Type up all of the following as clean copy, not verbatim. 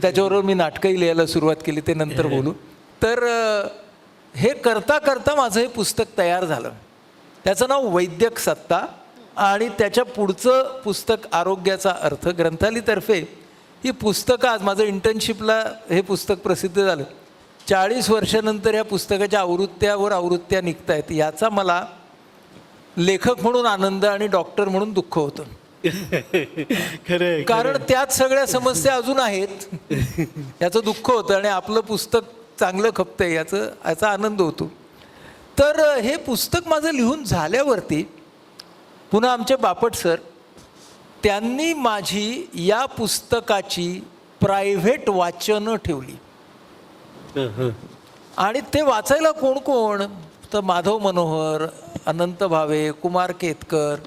त्याच्याबरोबर मी नाटकंही लिहायला सुरुवात केली, ते नंतर बोलू. तर हे करता करता माझं हे पुस्तक तयार झालं. त्याचं नाव वैद्यक सत्ता आणि त्याच्या पुढचं पुस्तक आरोग्याचा अर्थ. ग्रंथालीतर्फे ही पुस्तकं, आज माझं इंटर्नशिपला हे पुस्तक प्रसिद्ध झालं. 40 वर्षानंतर ह्या पुस्तकाच्या आवृत्त्यावर आवृत्त्या निघत आहेत. याचा मला लेखक म्हणून आनंद आणि डॉक्टर म्हणून दुःख होतं. खरं, कारण त्यात सगळ्या समस्या अजून आहेत, याचं दुःख होतं. आणि आपलं पुस्तक चांगलं खपतंय याचा आनंद होतो. तर हे पुस्तक माझं लिहून झाल्यावरती पुन्हा आमचे बापट सर, त्यांनी माझी या पुस्तकाची प्रायव्हेट वाचनं ठेवली. आणि ते वाचायला कोण कोण, तर माधव मनोहर, अनंत भावे, कुमार केतकर,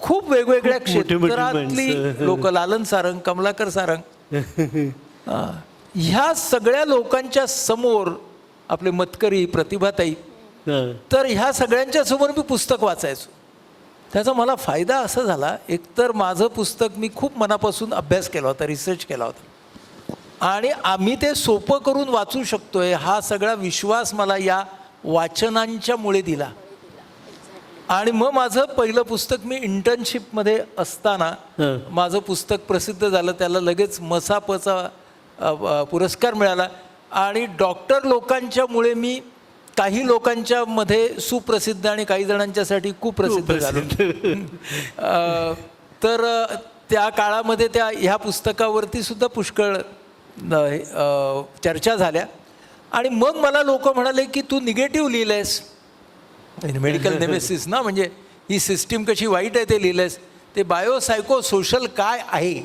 खूप वेगवेगळ्या क्षेत्रातली लोक, लालन सारंग, कमलाकर सारंग, ह्या सगळ्या लोकांच्या समोर, आपले मतकरी, प्रतिभाताई, तर ह्या सगळ्यांच्या समोर मी पुस्तक वाचायचो. त्याचा मला फायदा असा झाला, एकतर माझं पुस्तक मी खूप मनापासून अभ्यास केला होता, रिसर्च केला होता, आणि आम्ही ते सोपं करून वाचू शकतोय हा सगळा विश्वास मला या वाचनांच्यामुळे दिला. आणि मग माझं पहिलं पुस्तक, मी इंटर्नशिपमध्ये असताना माझं पुस्तक प्रसिद्ध झालं. त्याला लगेच मसापचा पुरस्कार मिळाला. आणि डॉक्टर लोकांच्यामुळे मी काही लोकांच्या मध्ये सुप्रसिद्ध आणि काही जणांच्यासाठी कुप्रसिद्ध झालो. तर त्या काळामध्ये ह्या पुस्तकावरती सुद्धा पुष्कळ चर्चा झाल्या. आणि मग मला लोक म्हणाले की तू निगेटिव्ह लिहिलंयस, मेडिकल नेमेसिस ना, म्हणजे ही सिस्टीम कशी वाईट आहे ते लिहिलंयस, ते बायोसायको सोशल काय आहे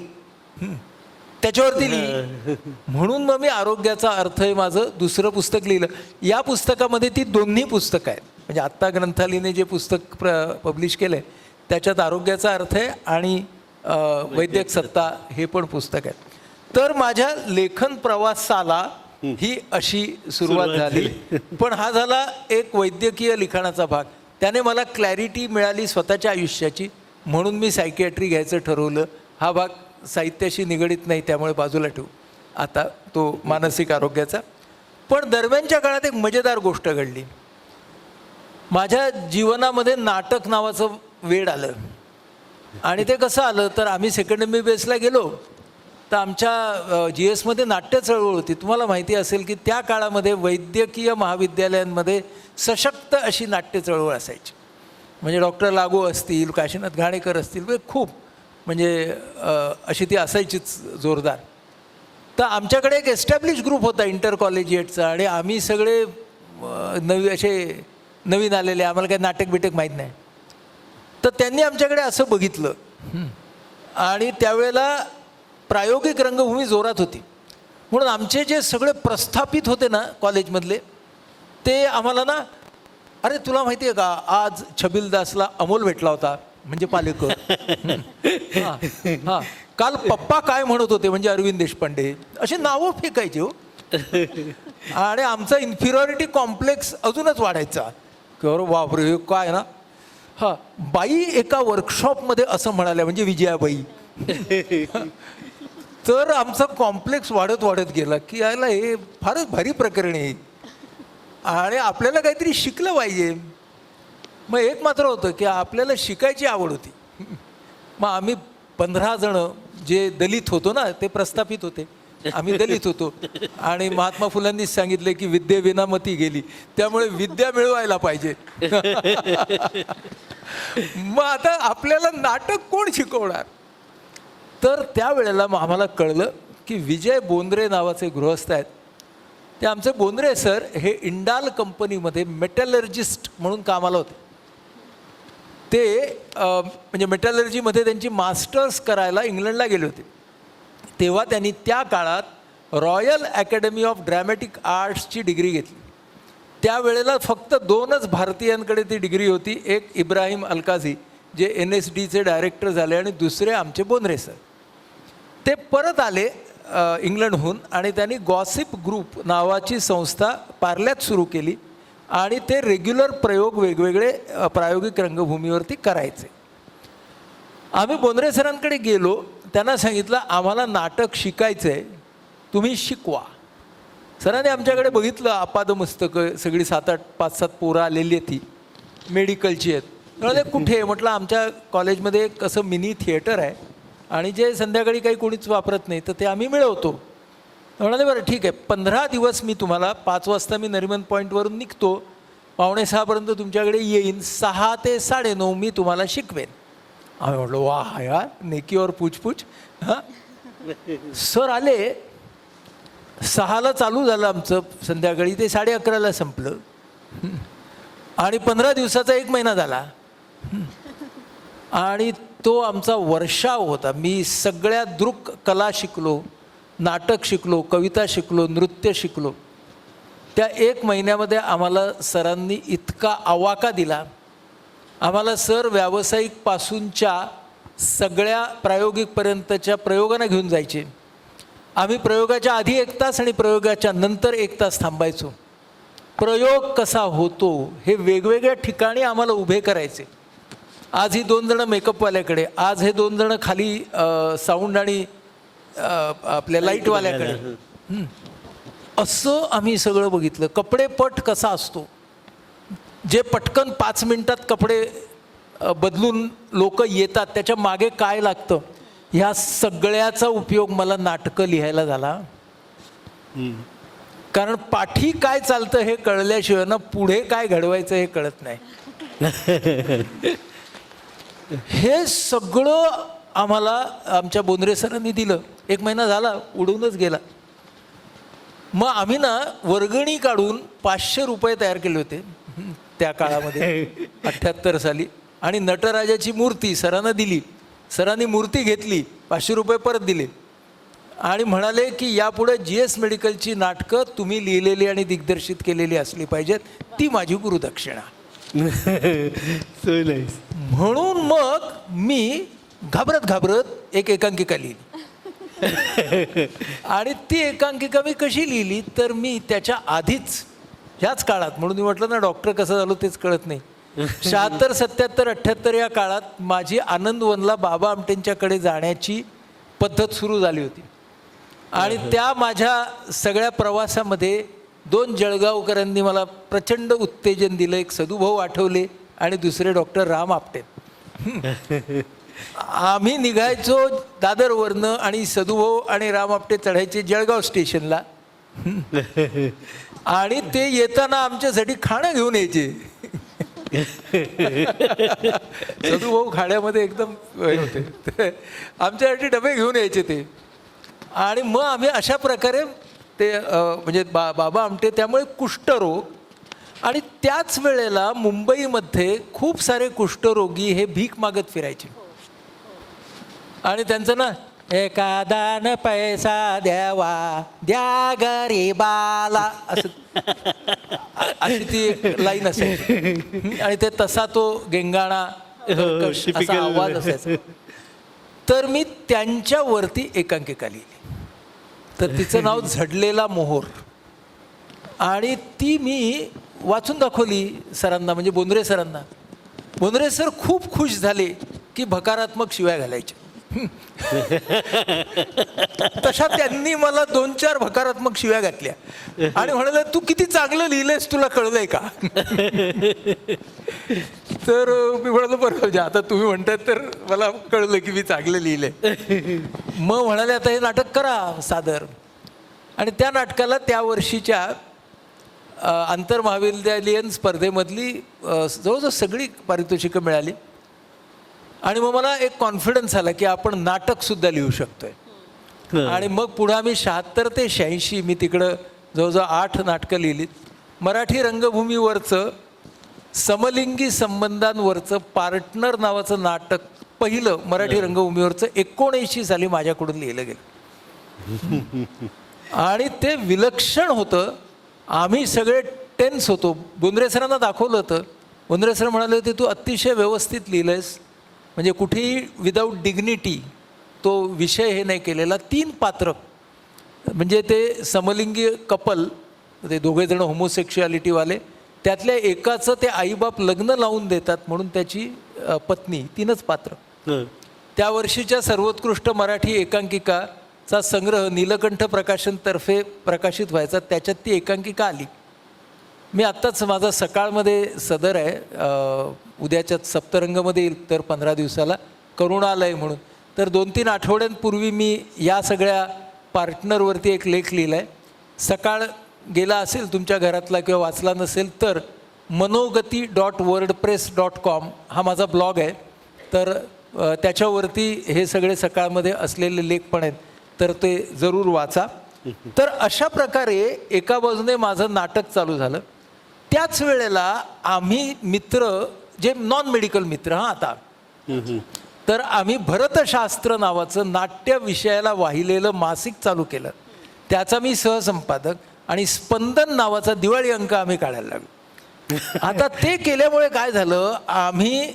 त्याच्यावरती लिहि. म्हणून मग मी आरोग्याचा अर्थ हे माझं दुसरं पुस्तक लिहिलं. या पुस्तकामध्ये ती दोन्ही पुस्तकं आहेत. म्हणजे आत्ता ग्रंथालीने जे पुस्तक पब्लिश केलं आहे त्याच्यात आरोग्याचा अर्थ आहे आणि वैद्यक सत्ता हे पण पुस्तक आहे. तर माझ्या लेखन प्रवासाला ही अशी सुरुवात झाली. पण हा झाला एक वैद्यकीय लिखाणाचा भाग. त्याने मला क्लॅरिटी मिळाली स्वतःच्या आयुष्याची, म्हणून मी सायकियाट्री घ्यायचं ठरवलं. हा भाग साहित्याशी निगडीत नाही, त्यामुळे बाजूला ठेवू आता तो मानसिक आरोग्याचा. पण दरम्यानच्या काळात एक मजेदार गोष्ट घडली. माझ्या जीवनामध्ये नाटक नावाचं वेड आलं. आणि ते कसं आलं, तर आम्ही सेकंड MBBSला गेलो, तर आमच्या GSमध्ये नाट्य चळवळ होती. तुम्हाला माहिती असेल की त्या काळामध्ये वैद्यकीय महाविद्यालयांमध्ये सशक्त अशी नाट्य चळवळ असायची. म्हणजे डॉक्टर लागू असतील, काशीनाथ घाणेकर असतील, खूप म्हणजे अशी ती असायचीच जोरदार. तर आमच्याकडे एक एस्टॅब्लिश ग्रुप होता इंटर कॉलेजिएटचा, आणि आम्ही सगळे नवीन आलेले, आम्हाला काही नाटक बिटक माहीत नाही. तर त्यांनी आमच्याकडे असं बघितलं. आणि त्यावेळेला प्रायोगिक रंगभूमी जोरात होती, म्हणून आमचे जे सगळे प्रस्थापित होते ना कॉलेजमधले, ते आम्हाला ना, अरे तुला माहिती आहे का, आज छबिलदासला अमोल भेटला होता, म्हणजे पालेकर. हां, काल पप्पा काय म्हणत होते, म्हणजे अरविंद देशपांडे, अशी नावं फेकायची हो. आणि आमचा इन्फिरियरिटी कॉम्प्लेक्स अजूनच वाढायचा की अरे बापरे काय ना. हां, बाई एका वर्कशॉपमध्ये असं म्हणाल्या, म्हणजे विजयाबाई. तर आमचा कॉम्प्लेक्स वाढत वाढत गेला की याला हे फारच भारी प्रकरण आहे आणि आपल्याला काहीतरी शिकलं पाहिजे. मग एक मात्र होतं की आपल्याला शिकायची आवड होती. मग आम्ही 15 जणं जे दलित होतो ना, ते प्रस्थापित होते, आम्ही दलित होतो. आणि महात्मा फुलांनीच सांगितले की विद्येविना मती गेली, त्यामुळे विद्या मिळवायला पाहिजे. मग आता आपल्याला नाटक कोण शिकवणार. तर त्यावेळेला आम्हाला कळलं की विजय बोंद्रे नावाचे गृहस्थ आहेत. ते आमचे बोंद्रे सर हे इंडाल कंपनीमध्ये मेटलर्जिस्ट म्हणून कामाला होते. ते म्हणजे मेटलर्जीमध्ये त्यांची मास्टर्स करायला इंग्लंडला गेले होते. तेव्हा त्यांनी त्या काळात रॉयल अकॅडमी ऑफ ड्रॅमॅटिक आर्ट्सची डिग्री घेतली. त्यावेळेला फक्त 2च भारतीयांकडे ती डिग्री होती. एक इब्राहिम अलकाझी जे NSDचे डायरेक्टर झाले, आणि दुसरे आमचे बोंद्रे सर. ते परत आले इंग्लंडहून, आणि त्यांनी गॉसिप ग्रुप नावाची संस्था पार्ल्यात सुरू केली, आणि ते रेग्युलर प्रयोग वेगवेगळे प्रायोगिक रंगभूमीवरती करायचे. आम्ही बोंद्रे सरांकडे गेलो. त्यांना सांगितलं आम्हाला नाटक शिकायचं आहे, तुम्ही शिकवा. सरांनी आमच्याकडे बघितलं, आपादमस्तकं सगळी 7-8 5-7 पोरं आलेली आहेत, ती मेडिकलची आहेत. म्हणाले कुठे आहे? म्हटलं आमच्या कॉलेजमध्ये एक असं मिनी थिएटर आहे आणि जे संध्याकाळी काही कोणीच वापरत नाही, तर ते आम्ही मिळवतो. म्हणाले बरं ठीक आहे, 15 दिवस मी तुम्हाला 5 वाजता मी नरिमन पॉईंटवरून निघतो, 5:45 तुमच्याकडे येईन, 6 ते 9:30 मी तुम्हाला शिकवेन. आम्ही म्हटलं वा यार, नेकी और पूछपूछ. हां, सर आले, 6ला चालू झालं आमचं संध्याकाळी, ते 11:30ला संपलं. आणि 15 दिवसाचा 1 महिना झाला. आणि तो आमचा वर्षाव होता. मी सगळ्या दृक कला शिकलो, नाटक शिकलो, कविता शिकलो, नृत्य शिकलो. त्या 1 महिन्यामध्ये आम्हाला सरांनी इतका आवाका दिला. आम्हाला सर व्यावसायिकपासूनच्या सगळ्या प्रायोगिकपर्यंतच्या प्रयोगांना घेऊन जायचे. आम्ही प्रयोगाच्या आधी 1 तास आणि प्रयोगाच्या नंतर 1 तास थांबायचो. प्रयोग कसा होतो हे वेगवेगळ्या ठिकाणी आम्हाला उभे करायचे. आज ही 2 जणं मेकअपवाल्याकडे, आज हे 2 जणं खाली साऊंड आणि आपल्या लाईटवाल्याकडे. असं आम्ही सगळं बघितलं. कपडेपट कसा असतो, जे पटकन 5 मिनिटात कपडे बदलून लोक येतात, त्याच्या मागे काय लागतं, ह्या सगळ्याचा उपयोग मला नाटकं लिहायला झाला. कारण पाठी काय चालतं हे कळल्याशिवाय ना पुढे काय घडवायचं हे कळत नाही. हे सगळं आम्हाला आमच्या बोंद्रे सरांनी दिलं. 1 महिना झाला, उडूनच गेला. मग आम्ही ना वर्गणी काढून 500 रुपये तयार केले होते त्या काळामध्ये, 78 साली. आणि नटराजाची मूर्ती सरांना दिली. सरांनी मूर्ती घेतली, 500 रुपये परत दिले आणि म्हणाले की यापुढे GS मेडिकलची नाटकं तुम्ही लिहिलेली आणि दिग्दर्शित केलेली असली पाहिजेत, ती माझी गुरुदक्षिणा. So nice. म्हणून मग मी घाबरत एक एकांकिका लिहिली. आणि ती एकांकिका मी कशी लिहिली, तर मी त्याच्या आधीच ह्याच काळात, म्हणून मी म्हटलं ना डॉक्टर कसं झालो तेच कळत नाही, 76, 77, 78 या काळात माझी आनंदवनला बाबा आमटेंच्याकडे जाण्याची पद्धत सुरू झाली होती. आणि त्या माझ्या सगळ्या प्रवासामध्ये 2 जळगावकरांनी मला प्रचंड उत्तेजन दिलं. एक सदुभाऊ आठवले आणि दुसरे डॉक्टर राम आपटे. आम्ही निघायचो दादरवरनं आणि सदुभाऊ आणि राम आपटे चढायचे जळगाव स्टेशनला. आणि ते येताना आमच्यासाठी खाणं घेऊन यायचे. सदुभाऊ खाण्यामध्ये एकदम होते, आमच्यासाठी डबे घेऊन यायचे ते. आणि मग आम्ही अशा प्रकारे ते म्हणजे बाबा आमटे, त्यामुळे कुष्ठरोग. आणि त्याच वेळेला मुंबईमध्ये खूप सारे कुष्ठरोगी हे भीक मागत फिरायचे. आणि त्यांचं ना, एखादा पैसा द्यावा द्या गरीबाला, असं अशी ती एक लाईन असायची. आणि ते तसा तो गेंगाणा असा आवाज असायचा. तर मी त्यांच्यावरती एकांकिका लिहिली. तर तिचं नाव झडलेला मोहोर. आणि ती मी वाचून दाखवली सरांना, म्हणजे बोंद्रे सरांना. बोंद्रे सर खूप खुश झाले की भकारात्मक शिव्या घालायच्या. तशा त्यांनी मला 2-4 भकारात्मक शिव्या घातल्या आणि म्हणाले तू किती चांगलं लिहिलंयस, तुला कळलंय का? तर मी म्हणालो बरं, आता तुम्ही म्हणताय तर मला कळलं की मी चांगलं लिहिलंय. मग म्हणाले आता हे नाटक करा सादर. आणि त्या नाटकाला त्या वर्षीच्या आंतरमहाविद्यालयीन स्पर्धेमधली जवळजवळ सगळी पारितोषिकं मिळाली. आणि मग मला एक कॉन्फिडन्स आला की आपण नाटकसुद्धा लिहू शकतोय. आणि मग पुढं आम्ही 76 ते 86 मी तिकडं जवळजवळ 8 नाटकं लिहिलीत. मराठी रंगभूमीवरचं समलिंगी संबंधांवरचं पार्टनर नावाचं नाटक पहिलं मराठी रंगभूमीवरचं 79 साली माझ्याकडून लिहिलं गेलं. आणि ते विलक्षण होतं. आम्ही सगळे टेन्स होतो. बोंद्रे सरांना दाखवलं होतं. बोंद्रे सर म्हणाले होते तू अतिशय व्यवस्थित लिहिलंयस, म्हणजे कुठेही विदाऊट डिग्निटी तो विषय हे नाही केलेला. 3 पात्र, म्हणजे ते समलिंगी कपल, ते दोघेजणं होमोसेक्शुअलिटीवाले, त्यातल्या एकाचं ते आईबाप लग्न लावून देतात म्हणून त्याची पत्नी, 3च पात्र. त्या वर्षीच्या सर्वोत्कृष्ट मराठी एकांकिकाचा संग्रह नीलकंठ प्रकाशनतर्फे प्रकाशित व्हायचा, त्याच्यात ती एकांकिका आली. मी आत्ताच माझा सकाळमध्ये सदर आहे, उद्याच्याच सप्तरंगमध्ये येईल तर 15 दिवसाला, करुणालय म्हणून. तर 2-3 आठवड्यांपूर्वी मी या सगळ्या पार्टनरवरती एक लेख लिहिला आहे. सकाळ गेला असेल तुमच्या घरातला किंवा वाचला नसेल तर मनोगती.wordpress.com हा माझा ब्लॉग आहे. तर त्याच्यावरती हे सगळे सकाळमध्ये असलेले लेख पण आहेत, तर ते जरूर वाचा. तर अशा प्रकारे एका बाजूने माझं नाटक चालू झालं. त्याच वेळेला आम्ही मित्र, जे नॉन मेडिकल मित्र, आता तर आम्ही भरतशास्त्र नावाचं नाट्य विषयाला वाहिलेलं मासिक चालू केलं. त्याचा मी सहसंपादक, आणि स्पंदन नावाचा दिवाळी अंक आम्ही काढायला लागलो. आता ते केल्यामुळे काय झालं, आम्ही,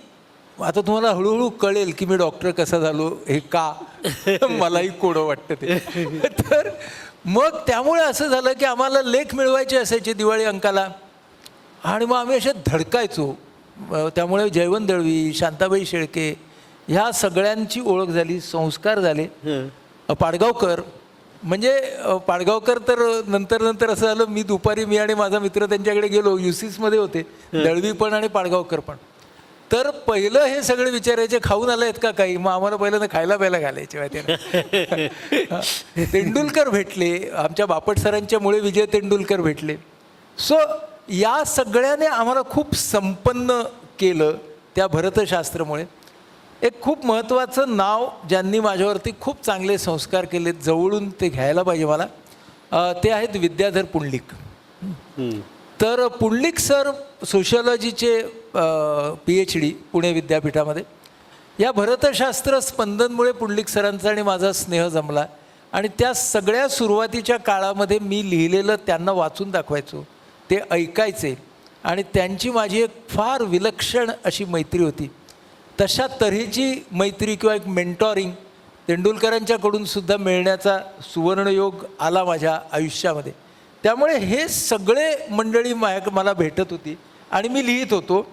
आता तुम्हाला हळूहळू कळेल की मी डॉक्टर कसा झालो हे, का मलाही कोडं वाटतं ते. तर मग त्यामुळे असं झालं की आम्हाला लेख मिळवायचे असायचे दिवाळी अंकाला, आणि मग आम्ही असे धडकायचो. त्यामुळे जयवंत दळवी, शांताबाई शेळके ह्या सगळ्यांची ओळख झाली, संस्कार झाले. पाडगावकर, म्हणजे पाडगावकर तर नंतर असं झालं, मी दुपारी मी आणि माझा मित्र त्यांच्याकडे गेलो, युसीसमध्ये होते, दळवी पण आणि पाडगावकर पण. तर पहिलं हे सगळे विचारायचे, खाऊन आले आहेत का काही, मग आम्हाला पहिल्यांदा खायला प्यायला घालायचे माहिती आहे. तेंडुलकर भेटले, आमच्या बापट सरांच्यामुळे विजय तेंडुलकर भेटले. सो या सगळ्याने आम्हाला खूप संपन्न केलं त्या भरतशास्त्रमुळे. एक खूप महत्त्वाचं नाव ज्यांनी माझ्यावरती खूप चांगले संस्कार केले, जवळून ते घ्यायला पाहिजे मला, ते आहेत विद्याधर पुंडलिक. तर पुंडलिक सर सोशिओलॉजीचे PhD पुणे विद्यापीठामध्ये. या भरतशास्त्र स्पंदनमुळे पुंडलिक सरांचा आणि माझा स्नेह जमला, आणि त्या सगळ्या सुरुवातीच्या काळामध्ये मी लिहिलेलं त्यांना वाचून दाखवायचो, ते ऐकायचे, आणि त्यांची माझी एक फार विलक्षण अशी मैत्री होती. तशा तऱ्हेची मैत्री किंवा एक मेंटॉरिंग तेंडुलकरांच्याकडून सुद्धा मिळण्याचा सुवर्णयोग आला माझ्या आयुष्यामध्ये. त्यामुळे हे सगळे मंडळी मला भेटत होती आणि मी लिहित होतो.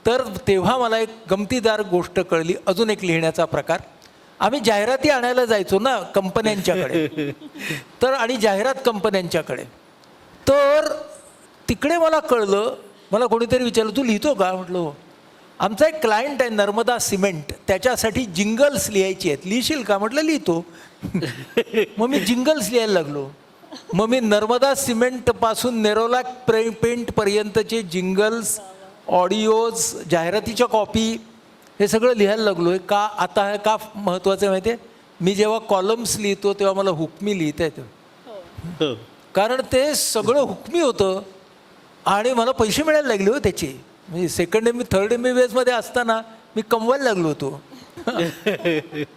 तर तेव्हा मला एक गमतीदार गोष्ट कळली, अजून एक लिहिण्याचा प्रकार. आम्ही जाहिराती आणायला जायचो ना कंपन्यांच्याकडे, तर आणि जाहिरात कंपन्यांच्याकडे. तर तिकडे मला कळलं, मला कोणीतरी विचारलं, तू लिहितो का? म्हटलं आमचा एक क्लायंट आहे नर्मदा सिमेंट, त्याच्यासाठी जिंगल्स लिहायची आहेत, लिहिशील का? म्हटलं लिहितो. मग मी जिंगल्स लिहायला लागलो. मग मी नर्मदा सिमेंटपासून नेरोलॅक पेंटपर्यंतचे जिंगल्स, ऑडिओज, जाहिरातीच्या कॉपी, हे सगळं लिहायला लागलो आहे. का? आता हे का महत्त्वाचं आहे माहिती आहे? मी जेव्हा कॉलम्स लिहितो तेव्हा मला हुकमी लिहिता येतं, कारण ते सगळं हुकमी होतं आणि मला पैसे मिळायला लागले हो त्याचे. म्हणजे सेकंड एम थर्ड MBBS मध्ये असताना मी कमवायला लागलो होतो.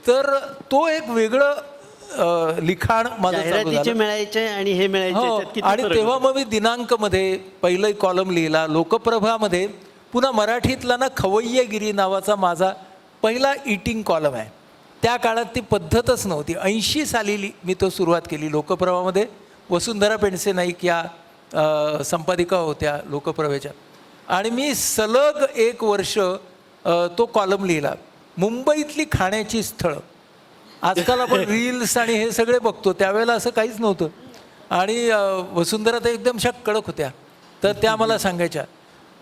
तर तो एक वेगळं लिखाण माझं मिळायचे आणि हे मिळायचे. आणि तेव्हा मग मी दिनांकमध्ये पहिलं कॉलम लिहिला. लोकप्रभामध्ये पुन्हा मराठीतला ना खवय्यगिरी नावाचा माझा पहिला ईटिंग कॉलम आहे. त्या काळात ती पद्धतच नव्हती. 80 साली मी तो सुरुवात केली. लोकप्रभामध्ये वसुंधरा पेंडसे नाईक या संपादिका होत्या लोकप्रभेच्या, आणि मी सलग 1 वर्ष तो कॉलम लिहिला. मुंबईतली खाण्याची स्थळं, आजकाल आपण रील्स आणि हे सगळे बघतो, त्यावेळेला असं काहीच नव्हतं. आणि वसुंधरा तर एकदम अशा कडक होत्या. तर त्या मला सांगायच्या,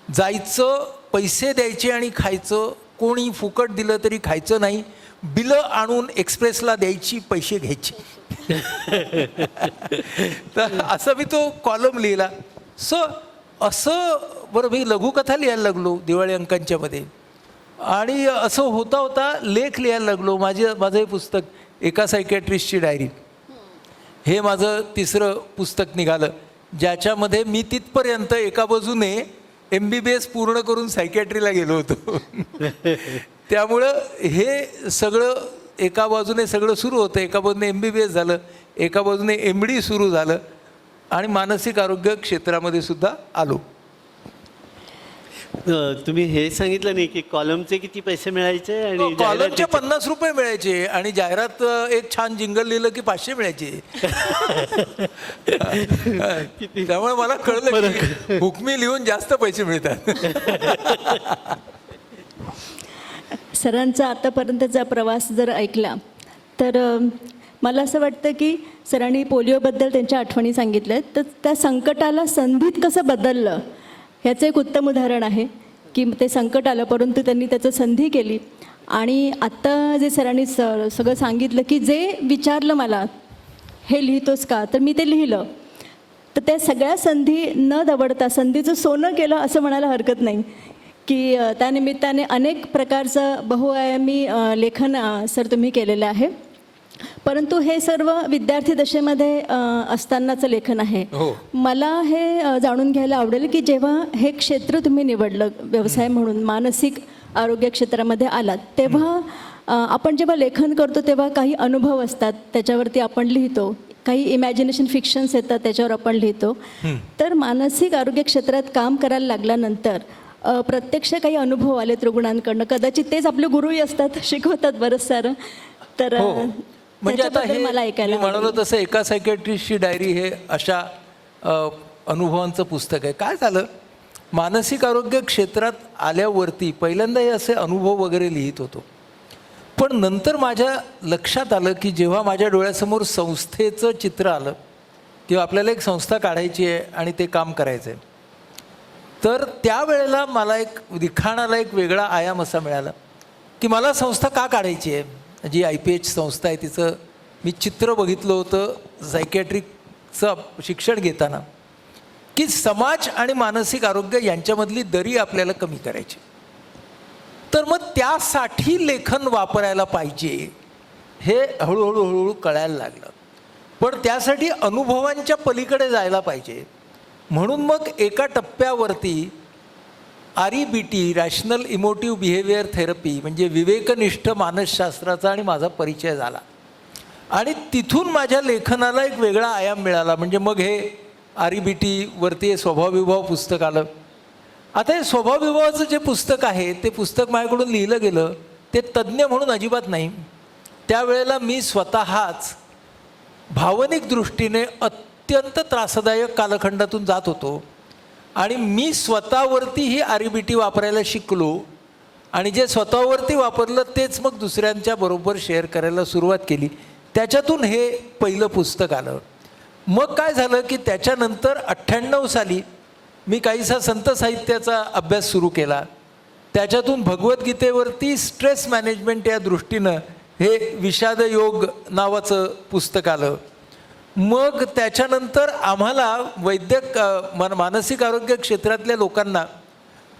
जायचं, पैसे द्यायचे आणि खायचं, कोणी फुकट दिलं तरी खायचं नाही, बिलं आणून एक्सप्रेसला द्यायची, पैसे घ्यायचे. तर असं मी तो कॉलम लिहिला. सो असं बरं मी लघुकथा लिहायला लागलो दिवाळी अंकांच्यामध्ये, आणि असं होता होता लेख लिहायला लागलो. माझं हे पुस्तक एका सायकॅट्रिस्टची डायरी, हे माझं 3रं पुस्तक निघालं, ज्याच्यामध्ये मी तिथपर्यंत एका बाजूने MBBS पूर्ण करून सायकॅट्रीला गेलो होतो. त्यामुळं हे सगळं एका बाजूने सगळं सुरू होतं. एका बाजूने MBBS झालं, एका बाजूने MD सुरू झालं, आणि मानसिक आरोग्य क्षेत्रामध्ये सुद्धा आलो. तुम्ही हे सांगितलं नाही की कॉलमचे किती पैसे मिळायचे? आणि कॉलमचे 50 रुपये मिळायचे, आणि जाहिरात एक छान जिंगल लिहिलं की 500 मिळायचे. त्यामुळे मला कळलं की हुकमी लिहून जास्त पैसे मिळतात. सरांचा आतापर्यंतचा प्रवास जर ऐकला तर मला असं वाटतं की सरांनी पोलिओबद्दल त्यांच्या आठवणी सांगितल्या आहेत, तर त्या संकटाला संधीत कसं बदललं ह्याचं एक उत्तम उदाहरण आहे की ते संकट आलं परंतु त्यांनी त्याचं संधी केली. आणि आत्ता जे सरांनी सगळं सांगितलं की जे विचारलं मला हे लिहितोस का, तर मी ते लिहिलं. तर त्या सगळ्या संधी न दवडता संधीचं सोनं केलं असं म्हणायला हरकत नाही की त्यानिमित्ताने अनेक प्रकारचं बहुआयामी लेखन सर तुम्ही केलेलं आहे. परंतु हे सर्व विद्यार्थी दशेमध्ये असतानाचं लेखन आहे. मला हे जाणून घ्यायला आवडेल की जेव्हा हे क्षेत्र तुम्ही निवडलं व्यवसाय म्हणून मानसिक आरोग्य क्षेत्रामध्ये आलात, तेव्हा आपण जेव्हा लेखन करतो तेव्हा काही अनुभव असतात, त्याच्यावरती आपण लिहितो, काही इमॅजिनेशन फिक्शन्स येतात त्याच्यावर आपण लिहितो. तर मानसिक आरोग्य क्षेत्रात काम करायला लागल्यानंतर प्रत्यक्ष काही अनुभव आलेत रुग्णांकडनं, कदाचित तेच आपले गुरुही असतात, शिकवतात बरंच सारं. तर म्हणजे आता हे मला मी ऐकायला म्हणालो तसं एका सायकॅट्रिस्टची डायरी हे अशा अनुभवांचं पुस्तक आहे. काय झालं, मानसिक आरोग्य क्षेत्रात आल्यावरती पहिल्यांदा हे असे अनुभव वगैरे लिहित होतो, पण नंतर माझ्या लक्षात आलं की जेव्हा माझ्या डोळ्यासमोर संस्थेचं चित्र आलं किंवा आपल्याला एक संस्था काढायची आहे आणि ते काम करायचं आहे, तर त्यावेळेला मला एक लिखाणाला एक वेगळा आयाम असा मिळाला की मला संस्था का काढायची आहे. जी IPH संस्था आहे तिचं मी चित्र बघितलं होतं सायकॅट्रिकचं शिक्षण घेताना, की समाज आणि मानसिक आरोग्य यांच्यामधली दरी आपल्याला कमी करायची. तर मग त्यासाठी लेखन वापरायला पाहिजे हे हळूहळू कळायला लागलं. पण त्यासाठी अनुभवांच्या पलीकडे जायला पाहिजे. म्हणून मग एका टप्प्यावरती REBT rational emotive behaviour therapy म्हणजे विवेकनिष्ठ मानसशास्त्राचा आणि माझा परिचय झाला आणि तिथून माझ्या लेखनाला एक वेगळा आयाम मिळाला. म्हणजे मग हे REBT वरती हे स्वभावविभाव पुस्तक आलं. आता हे स्वभावविभावाचं जे पुस्तक आहे ते पुस्तक माझ्याकडून लिहिलं गेलं ते तज्ज्ञ म्हणून अजिबात नाही. त्यावेळेला मी स्वतःच भावनिक दृष्टीने अत्यंत त्रासदायक कालखंडातून जात होतो आणि मी स्वतःवरती ही REBT वापरायला शिकलो आणि जे स्वतःवरती वापरलं तेच मग दुसऱ्यांच्या बरोबर शेअर करायला सुरुवात केली. त्याच्यातून हे पहिलं पुस्तक आलं. मग काय झालं की त्याच्यानंतर 98 साली मी काहीसा संत साहित्याचा अभ्यास सुरू केला. त्याच्यातून भगवद्गीतेवरती स्ट्रेस मॅनेजमेंट या दृष्टीनं हे विषाद योग नावाचं पुस्तक आलं. मग त्याच्यानंतर आम्हाला वैद्यक मानसिक आरोग्य क्षेत्रातल्या लोकांना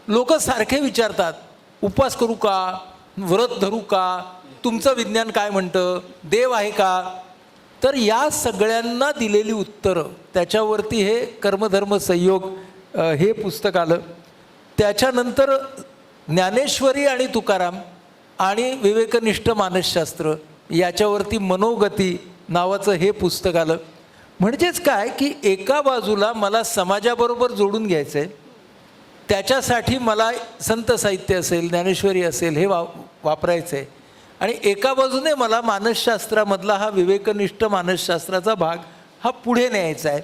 लोक सारखे विचारतात, उपवास करू का, व्रत धरू का, तुमचं विज्ञान काय म्हणतं, देव आहे का. तर या सगळ्यांना दिलेली उत्तरं त्याच्यावरती हे कर्मधर्म संयोग हे पुस्तक आलं. त्याच्यानंतर ज्ञानेश्वरी आणि तुकाराम आणि विवेकनिष्ठ मानसशास्त्र याच्यावरती मनोगती नावाचं हे पुस्तक आलं. म्हणजेच काय की एका बाजूला मला समाजाबरोबर जोडून घ्यायचं आहे, त्याच्यासाठी मला संत साहित्य असेल, ज्ञानेश्वरी असेल हे वापरायचं आहे आणि एका बाजूने मला मानसशास्त्रामधला हा विवेकनिष्ठ मानसशास्त्राचा भाग हा पुढे न्यायचा आहे.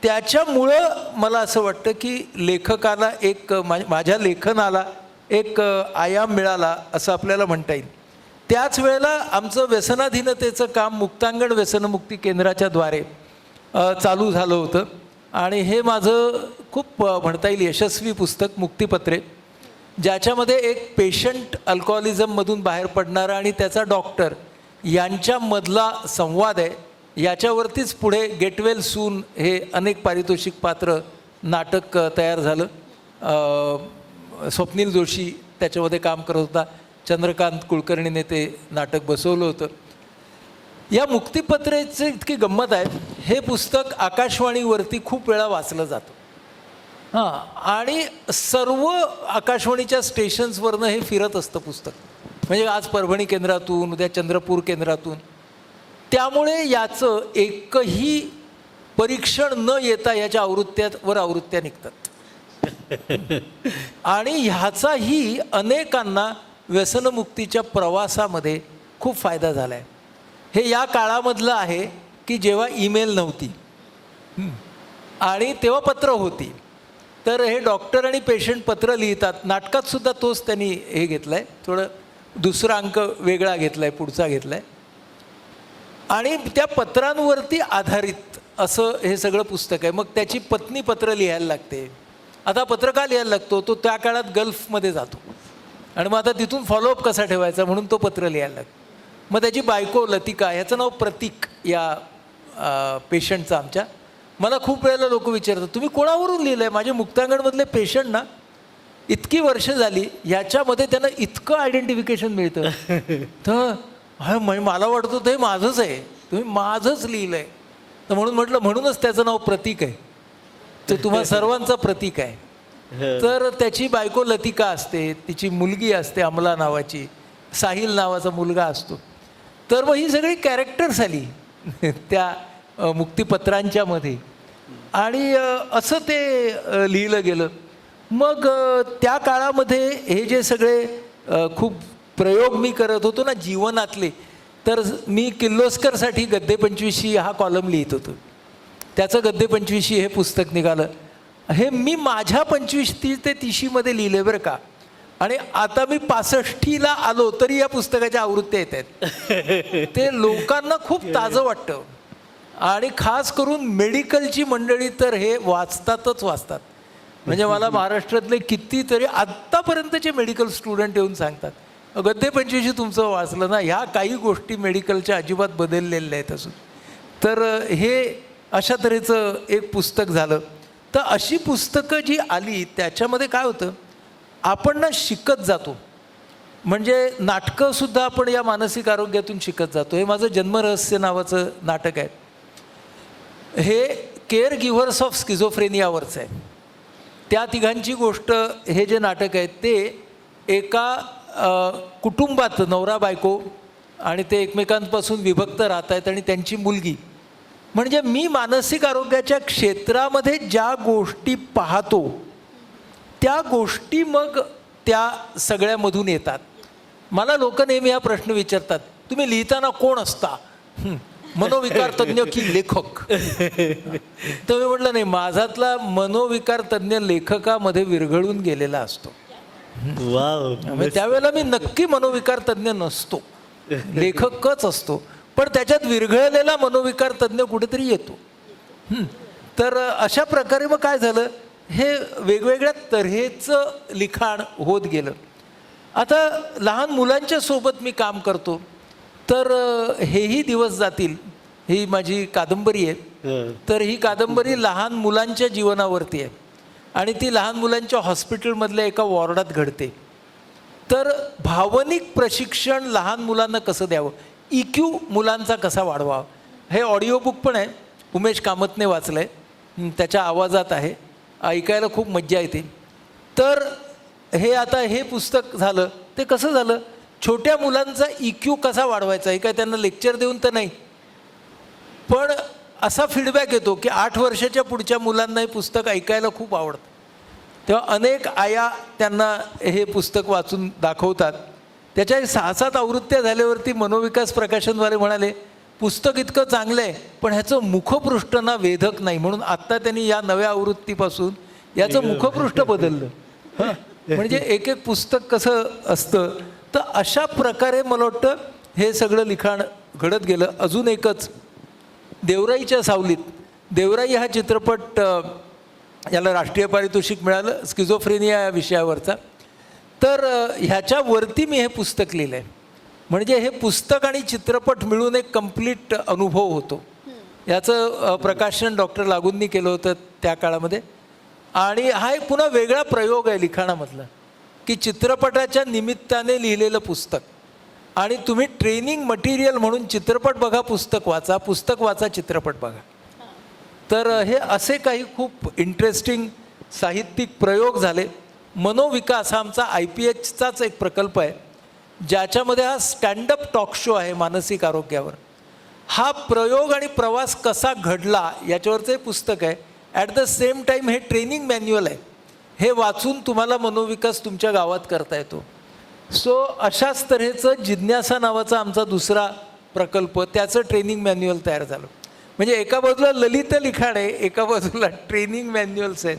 त्याच्यामुळं मला असं वाटतं की लेखकाला एक माझ्या लेखनाला एक आयाम मिळाला असं आपल्याला म्हणता येईल. त्याच वेळेला आमचं व्यसनाधीनतेचं काम मुक्तांगण व्यसनमुक्ती केंद्राच्या द्वारे चालू झालं होतं आणि हे माझं खूप म्हणता येईल यशस्वी पुस्तक मुक्तिपत्रे, ज्याच्यामध्ये एक पेशंट अल्कोहोलिझममधून बाहेर पडणारा आणि त्याचा डॉक्टर यांच्यामधला संवाद आहे. याच्यावरतीच पुढे गेट वेल सून हे अनेक पारितोषिक पात्र नाटक तयार झालं. स्वप्नील जोशी त्याच्यामध्ये काम करत होता, चंद्रकांत कुलकर्णीने ते नाटक बसवलं होतं. या मुक्तिपत्रेची इतकी गंमत आहे, हे पुस्तक आकाशवाणीवरती खूप वेळा वाचलं जातं. आणि सर्व आकाशवाणीच्या स्टेशन्सवरनं हे फिरत असतं पुस्तक. म्हणजे आज परभणी केंद्रातून, उद्या चंद्रपूर केंद्रातून. त्यामुळे याचं एकही परीक्षण न येता याच्या आवृत्त्या निघतात आणि ह्याचाही अनेकांना व्यसनमुक्तीच्या प्रवासामध्ये खूप फायदा झाला आहे. हे या काळामधलं आहे की जेव्हा ईमेल नव्हती आणि तेव्हा पत्र होती. तर हे डॉक्टर आणि पेशंट पत्र लिहितात. नाटकात सुद्धा तोच त्यांनी हे घेतलं आहे. थोडं दुसरा अंक वेगळा घेतला आहे, पुढचा घेतला आहे. आणि त्या पत्रांवरती आधारित असं हे सगळं पुस्तक आहे. मग त्याची पत्नी पत्र लिहायला लागते. आता पत्र का लिहायला लागतो, तो त्या काळात गल्फमध्ये जातो आणि मग आता तिथून फॉलोअप कसा ठेवायचा म्हणून तो पत्र लिहायला लागतो. मग त्याची बायको लतिका, ह्याचं नाव प्रतीक या पेशंटचं आमच्या. मला खूप वेळेला लोक विचारतात, तुम्ही कोणावरून लिहिलं आहे? माझे मुक्तांगणमधले पेशंट ना इतकी वर्ष झाली ह्याच्यामध्ये त्यांना इतकं आयडेंटिफिकेशन मिळतं. तर मला वाटतं ते माझंच आहे, तुम्ही माझंच लिहिलं आहे. तर म्हणून म्हटलं, म्हणूनच त्याचं नाव प्रतीक आहे, ते तुम्हा सर्वांचं प्रतीक आहे. तर त्याची बायको लतिका असते, तिची मुलगी असते अमला नावाची, साहिल नावाचा मुलगा असतो. तर मग ही सगळी कॅरेक्टर्स आली त्या मुक्तिपत्रांच्या मध्ये आणि असं ते लिहिलं गेलं. मग त्या काळामध्ये हे जे सगळे खूप प्रयोग मी करत होतो ना जीवनातले, तर मी किर्लोस्करसाठी गद्दे 25 हा कॉलम लिहित होतो. त्याचं गद्दे 25 हे पुस्तक निघालं. हे मी माझ्या 25 ते 30मध्ये लिहिले बरं का. आणि आता मी 65ला आलो तरी या पुस्तकाच्या आवृत्त्या येत आहेत. ते लोकांना खूप ताजं वाटतं आणि खास करून मेडिकलची मंडळी तर हे वाचतातच वाचतात. म्हणजे मला महाराष्ट्रातले कितीतरी आत्तापर्यंतचे मेडिकल स्टुडंट येऊन सांगतात, गद्दे 25 तुमचं वाचलं ना, ह्या काही गोष्टी मेडिकलच्या अजिबात बदललेल्या आहेत असून. तर हे अशा तऱ्हेचं एक पुस्तक झालं. तर अशी पुस्तकं जी आली त्याच्यामध्ये काय होतं, आपण ना शिकत जातो. म्हणजे नाटकंसुद्धा आपण या मानसिक आरोग्यातून शिकत जातो. हे माझं जन्मरहस्य नावाचं नाटक आहे. हे केअर गिव्हर्स ऑफ स्किझोफ्रेनियावरचं आहे. त्या तिघांची गोष्ट हे जे नाटक आहे ते एका कुटुंबात नवरा बायको आणि ते एकमेकांपासून विभक्त राहत आहेत आणि त्यांची मुलगी. म्हणजे मी मानसिक आरोग्याच्या क्षेत्रामध्ये ज्या गोष्टी पाहतो त्या गोष्टी मग त्या सगळ्यामधून येतात. मला लोक नेहमी हा प्रश्न विचारतात, तुम्ही लिहिताना कोण असता, मनोविकार तज्ज्ञ की लेखक? तर मी म्हटलं नाही, माझातला मनोविकार तज्ज्ञ लेखकामध्ये विरघळून गेलेला असतो. त्यावेळेला मी नक्की मनोविकार तज्ज्ञ नसतो, लेखकच असतो, पण त्याच्यात विरघळलेला मनोविकार तज्ज्ञ कुठेतरी येतो. तर अशा प्रकारे मग काय झालं, हे वेगवेगळ्या तऱ्हेचं लिखाण होत गेलं. आता लहान मुलांच्या सोबत मी काम करतो, तर हेही दिवस जातील ही माझी कादंबरी आहे. तर ही कादंबरी लहान मुलांच्या जीवनावरती आहे आणि ती लहान मुलांच्या हॉस्पिटलमधल्या एका वॉर्डात घडते. तर भावनिक प्रशिक्षण लहान मुलांना कसं द्यावं, EQ मुलांचा कसा वाढवावा, हे ऑडिओ बुक पण आहे. उमेश कामतने वाचलं आहे, त्याच्या आवाजात आहे, ऐकायला खूप मज्जा येते. तर हे आता हे पुस्तक झालं ते कसं झालं, छोट्या मुलांचा EQ कसा वाढवायचा, हे काय त्यांना लेक्चर देऊन तर नाही, पण असा फीडबॅक येतो की 8 वर्षाच्या पुढच्या मुलांना हे पुस्तक ऐकायला खूप आवडतं. तेव्हा अनेक आया त्यांना हे पुस्तक वाचून दाखवतात. त्याच्या 6-7 आवृत्त्या झाल्यावरती मनोविकास प्रकाशनद्वारे म्हणाले, पुस्तक इतकं चांगलं आहे पण ह्याचं मुखपृष्ठ ना वेधक नाही, म्हणून आत्ता त्यांनी या नव्या आवृत्तीपासून याचं मुखपृष्ठ बदललं. म्हणजे एक एक पुस्तक कसं असतं, तर अशा प्रकारे मला वाटतं हे सगळं लिखाण घडत गेलं. अजून एकच, देवराईच्या सावलीत, देवराई हा चित्रपट याला राष्ट्रीय पारितोषिक मिळालं स्किझोफ्रेनिया या विषयावरचा. तर ह्याच्यावरती मी हे पुस्तक लिहिलं आहे. म्हणजे हे पुस्तक आणि चित्रपट मिळून एक कंप्लीट अनुभव होतो. याचं प्रकाशन डॉक्टर लागूंनी केलं होतं त्या काळामध्ये. आणि हा एक पुन्हा वेगळा प्रयोग आहे लिखाणामधला, की चित्रपटाच्या निमित्ताने लिहिलेलं पुस्तक. आणि तुम्ही ट्रेनिंग मटेरियल म्हणून चित्रपट बघा, पुस्तक वाचा, पुस्तक वाचा, चित्रपट बघा. तर हे असे काही खूप इंटरेस्टिंग साहित्यिक प्रयोग झाले. मनोविकास हा आमचा IPHचाच एक प्रकल्प आहे, ज्याच्यामध्ये हा स्टँडअप टॉक शो आहे मानसिक आरोग्यावर. हा प्रयोग आणि प्रवास कसा घडला याच्यावरचं पुस्तक आहे. ॲट द सेम टाईम हे ट्रेनिंग मॅन्युअल आहे. हे वाचून तुम्हाला मनोविकास तुमच्या गावात करता येतो. सो अशाच तऱ्हेचं जिज्ञासा नावाचा आमचा दुसरा प्रकल्प, त्याचं ट्रेनिंग मॅन्युअल तयार झालं. म्हणजे एका बाजूला ललित लिखाण आहे, एका बाजूला ट्रेनिंग मॅन्युअल्स आहेत.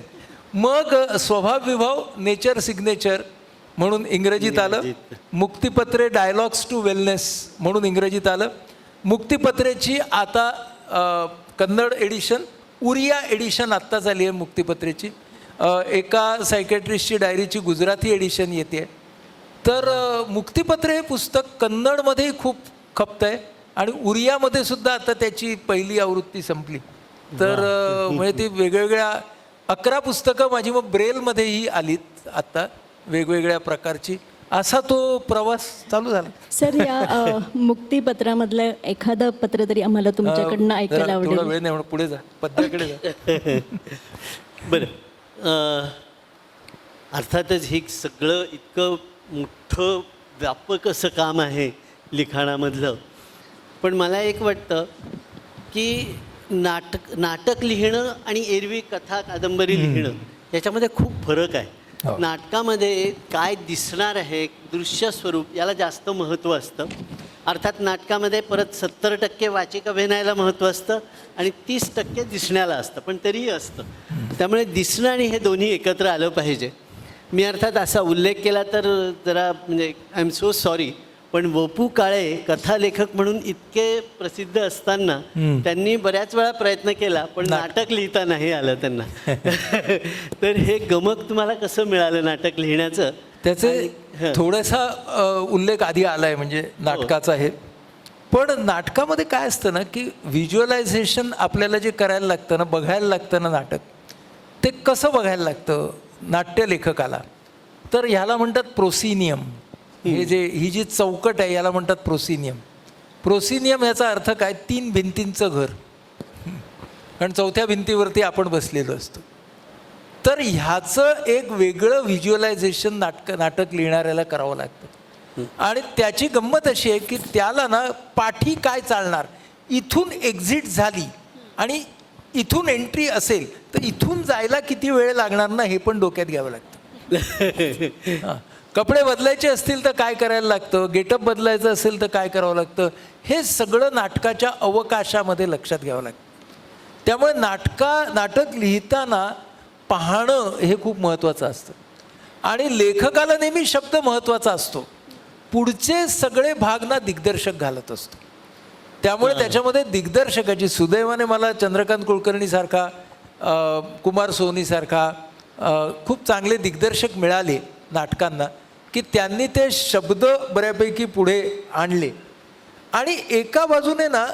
मग स्वभाव विभाव, नेचर सिग्नेचर म्हणून इंग्रजीत आलं. मुक्तिपत्रे डायलॉग्स टू वेलनेस म्हणून इंग्रजीत आलं. मुक्तिपत्रेची आता कन्नड एडिशन, उरिया एडिशन आत्ता झाली आहे मुक्तिपत्रेची. एका सायकॅट्रिस्टची डायरीची गुजराती एडिशन येते. तर मुक्तिपत्रे हे पुस्तक कन्नडमध्येही खूप खपतं आहे आणि उरियामध्ये सुद्धा आता त्याची पहिली आवृत्ती संपली. तर म्हणजे ती वेगवेगळ्या 11 पुस्तकं माझी मग ब्रेलमध्येही आलीत आत्ता वेगवेगळ्या प्रकारची. असा तो प्रवास चालू झाला. सर, या मुक्तिपत्रामधलं एखादं पत्र तरी आम्हाला तुमच्याकडनं ऐकायला थोडा आवडेल. वेळ नाही म्हणून पुढे जा, पद्याकडे जा. बरं, अर्थातच हे सगळं इतकं मोठं व्यापक असं काम आहे लिखाणामधलं. पण मला एक वाटतं की नाटक लिहिणं आणि एरवी कथा कादंबरी लिहिणं याच्यामध्ये खूप फरक आहे. नाटकामध्ये काय दिसणार आहे, दृश्य स्वरूप, याला जास्त महत्त्व असतं. अर्थात नाटकामध्ये परत 70% वाचिक अभिनयाला महत्त्व असतं आणि 30% दिसण्याला असतं, पण तरीही असतं. त्यामुळे दिसणं आणि हे दोन्ही एकत्र आलं पाहिजे. मी अर्थात असा उल्लेख केला तर जरा म्हणजे आय एम सो सॉरी, पण वपू काळे कथालेखक म्हणून इतके प्रसिद्ध असताना त्यांनी बऱ्याच वेळा प्रयत्न केला, पण नाटक लिहिता नाही आलं त्यांना. तर हे गमक तुम्हाला कसं मिळालं नाटक लिहिण्याचं? त्याचे थोडासा उल्लेख आधी आला आहे म्हणजे नाटकाचा आहे. पण नाटकामध्ये काय असतं ना की व्हिज्युअलायझेशन आपल्याला जे करायला लागतं ना, बघायला लागतं ना नाटक, ते कसं बघायला लागतं नाट्यलेखकाला, तर ह्याला म्हणतात प्रोसिनियम. हे जे ही जी चौकट आहे याला म्हणतात प्रोसिनियम. प्रोसिनियम याचा अर्थ काय? 3 भिंतींचं घर, कारण 4थ्या भिंतीवरती आपण बसलेलो असतो. तर ह्याचं एक वेगळं व्हिज्युअलायझेशन नाटक लिहिणाऱ्याला करावं लागतं. आणि त्याची गंमत अशी आहे की त्याला ना पाठी काय चालणार, इथून एक्झिट झाली आणि इथून एंट्री असेल तर इथून जायला किती वेळ लागणार ना, हे पण डोक्यात घ्यावं लागतं. हां, कपडे बदलायचे असतील तर काय करायला लागतं, गेटअप बदलायचं असेल तर काय करावं लागतं, हे सगळं नाटकाच्या अवकाशामध्ये लक्षात घ्यावं लागतं. त्यामुळे नाटक लिहिताना पाहणं हे खूप महत्त्वाचं असतं. आणि लेखकाला नेहमी शब्द महत्त्वाचा असतो, पुढचे सगळे भाग ना दिग्दर्शक घालत असतो. त्यामुळे त्याच्यामध्ये दिग्दर्शकाची, सुदैवाने मला चंद्रकांत कुलकर्णीसारखा, कुमार सोनीसारखा खूप चांगले दिग्दर्शक मिळाले नाटकांना, की त्यांनी ते शब्द बऱ्यापैकी पुढे आणले. आणि एका बाजूने ना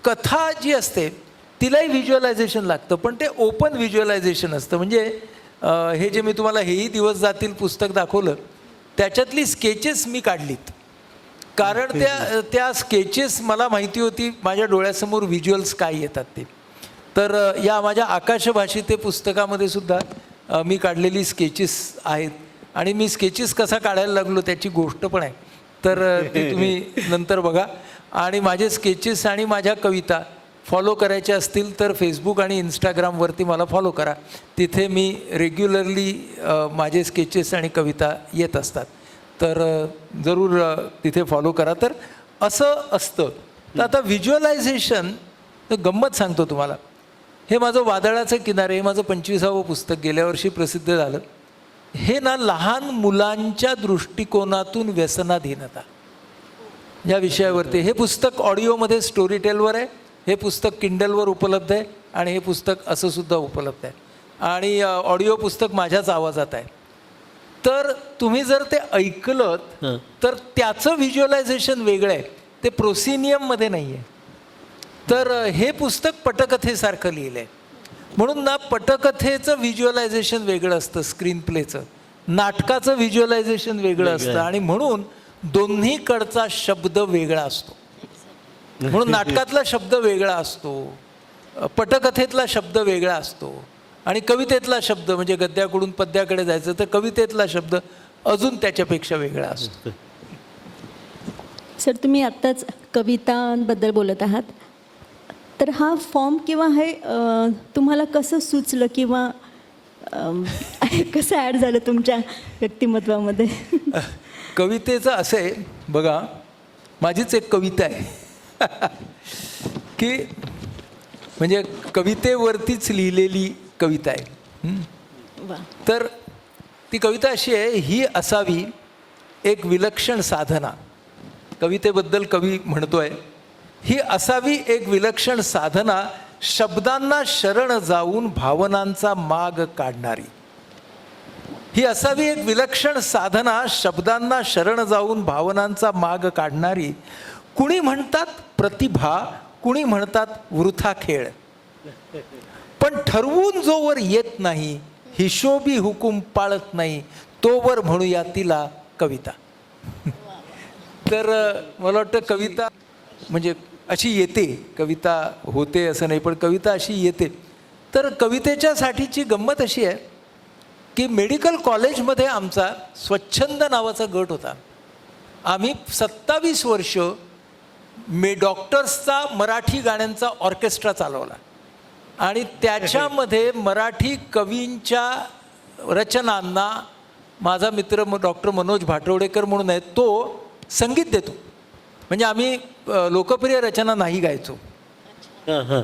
कथा जी असते तिलाही व्हिज्युअलायझेशन लागतं, पण ते ओपन व्हिज्युअलायझेशन असतं. म्हणजे हे जे मी तुम्हाला हेही दिवस जातील पुस्तक दाखवलं, त्याच्यातली स्केचेस मी काढलीत, कारण त्या स्केचेस मला माहिती होती माझ्या डोळ्यासमोर व्हिज्युअल्स काय येतात ते. तर या माझ्या आकाशभाषी ते पुस्तकामध्ये सुद्धा मी काढलेली स्केचेस आहेत. आणि मी स्केचेस कसा काढायला लागलो त्याची गोष्ट पण आहे, तर ती तुम्ही नंतर बघा. आणि माझे स्केचेस आणि माझ्या कविता फॉलो करायच्या असतील तर फेसबुक आणि इंस्टाग्रामवरती मला फॉलो करा. तिथे मी रेग्युलरली माझे स्केचेस आणि कविता येत असतात, तर जरूर तिथे फॉलो करा. तर असं असतं. तर आता व्हिज्युअलायझेशन, गंमत सांगतो तुम्हाला. हे माझं वादळाचे किनारे, हे माझं 25वं पुस्तक गेल्या वर्षी प्रसिद्ध झालं. हे ना लहान मुलांच्या दृष्टिकोनातून व्यसनाधीनता या विषयावरती. हे पुस्तक ऑडिओमध्ये स्टोरीटेलवर आहे, हे पुस्तक किंडलवर उपलब्ध आहे आणि हे पुस्तक असं सुद्धा उपलब्ध आहे. आणि ऑडिओ पुस्तक माझ्याच आवाजात आहे. तर तुम्ही जर ते ऐकलं तर त्याचं व्हिज्युअलायझेशन वेगळं आहे, ते प्रोसिनियममध्ये नाही आहे. तर हे पुस्तक पटकथेसारखं लिहिलं आहे. म्हणून ना पटकथेचं व्हिज्युअलायझेशन वेगळं असतं, स्क्रीन प्लेचं. नाटकाचं व्हिज्युअलायझेशन वेगळं असतं. आणि म्हणून दोन्हीकडचा शब्द वेगळा असतो. म्हणून नाटकातला शब्द वेगळा असतो, पटकथेतला शब्द वेगळा असतो, आणि कवितेतला शब्द म्हणजे गद्याकडून पद्याकडे जायचं तर कवितेतला शब्द अजून त्याच्यापेक्षा वेगळा असतो. सर, तुम्ही आत्ताच कवितांबद्दल बोलत आहात, तर हा फॉर्म किंवा हे तुम्हाला कसं सुचलं किंवा कसं ॲड झालं तुमच्या व्यक्तिमत्वामध्ये? कवितेचं असं आहे बघा, माझीच एक कविता आहे की म्हणजे कवितेवरतीच लिहिलेली कविता आहे. तर ती कविता अशी आहे, ही असावी एक विलक्षण साधना. कवितेबद्दल कवी म्हणतोय, ही असावी एक विलक्षण साधना, शब्दांना शरण जाऊन भावनांचा माग काढणारी. ही असावी एक विलक्षण साधना, शब्दांना शरण जाऊन भावनांचा माग काढणारी. कुणी म्हणतात प्रतिभा, कुणी म्हणतात वृथा खेळ, पण ठरवून जोवर येत नाही, हिशोबी हुकूम पाळत नाही, तोवर म्हणूया तिला कविता. तर मला वाटतं कविता म्हणजे अशी येते, कविता होते असं नाही, पण कविता अशी येते. तर कवितेच्या साठीची गंमत अशी आहे की मेडिकल कॉलेजमध्ये आमचा स्वच्छंद नावाचा गट होता. आम्ही 27 वर्ष डॉक्टर्सचा मराठी गाण्यांचा ऑर्केस्ट्रा चालवला आणि त्याच्यामध्ये मराठी कवींच्या रचनांना माझा मित्र डॉक्टर मनोज भाटवडेकर म्हणून आहे, तो संगीत देतो. म्हणजे आम्ही लोकप्रिय रचना नाही गायचो.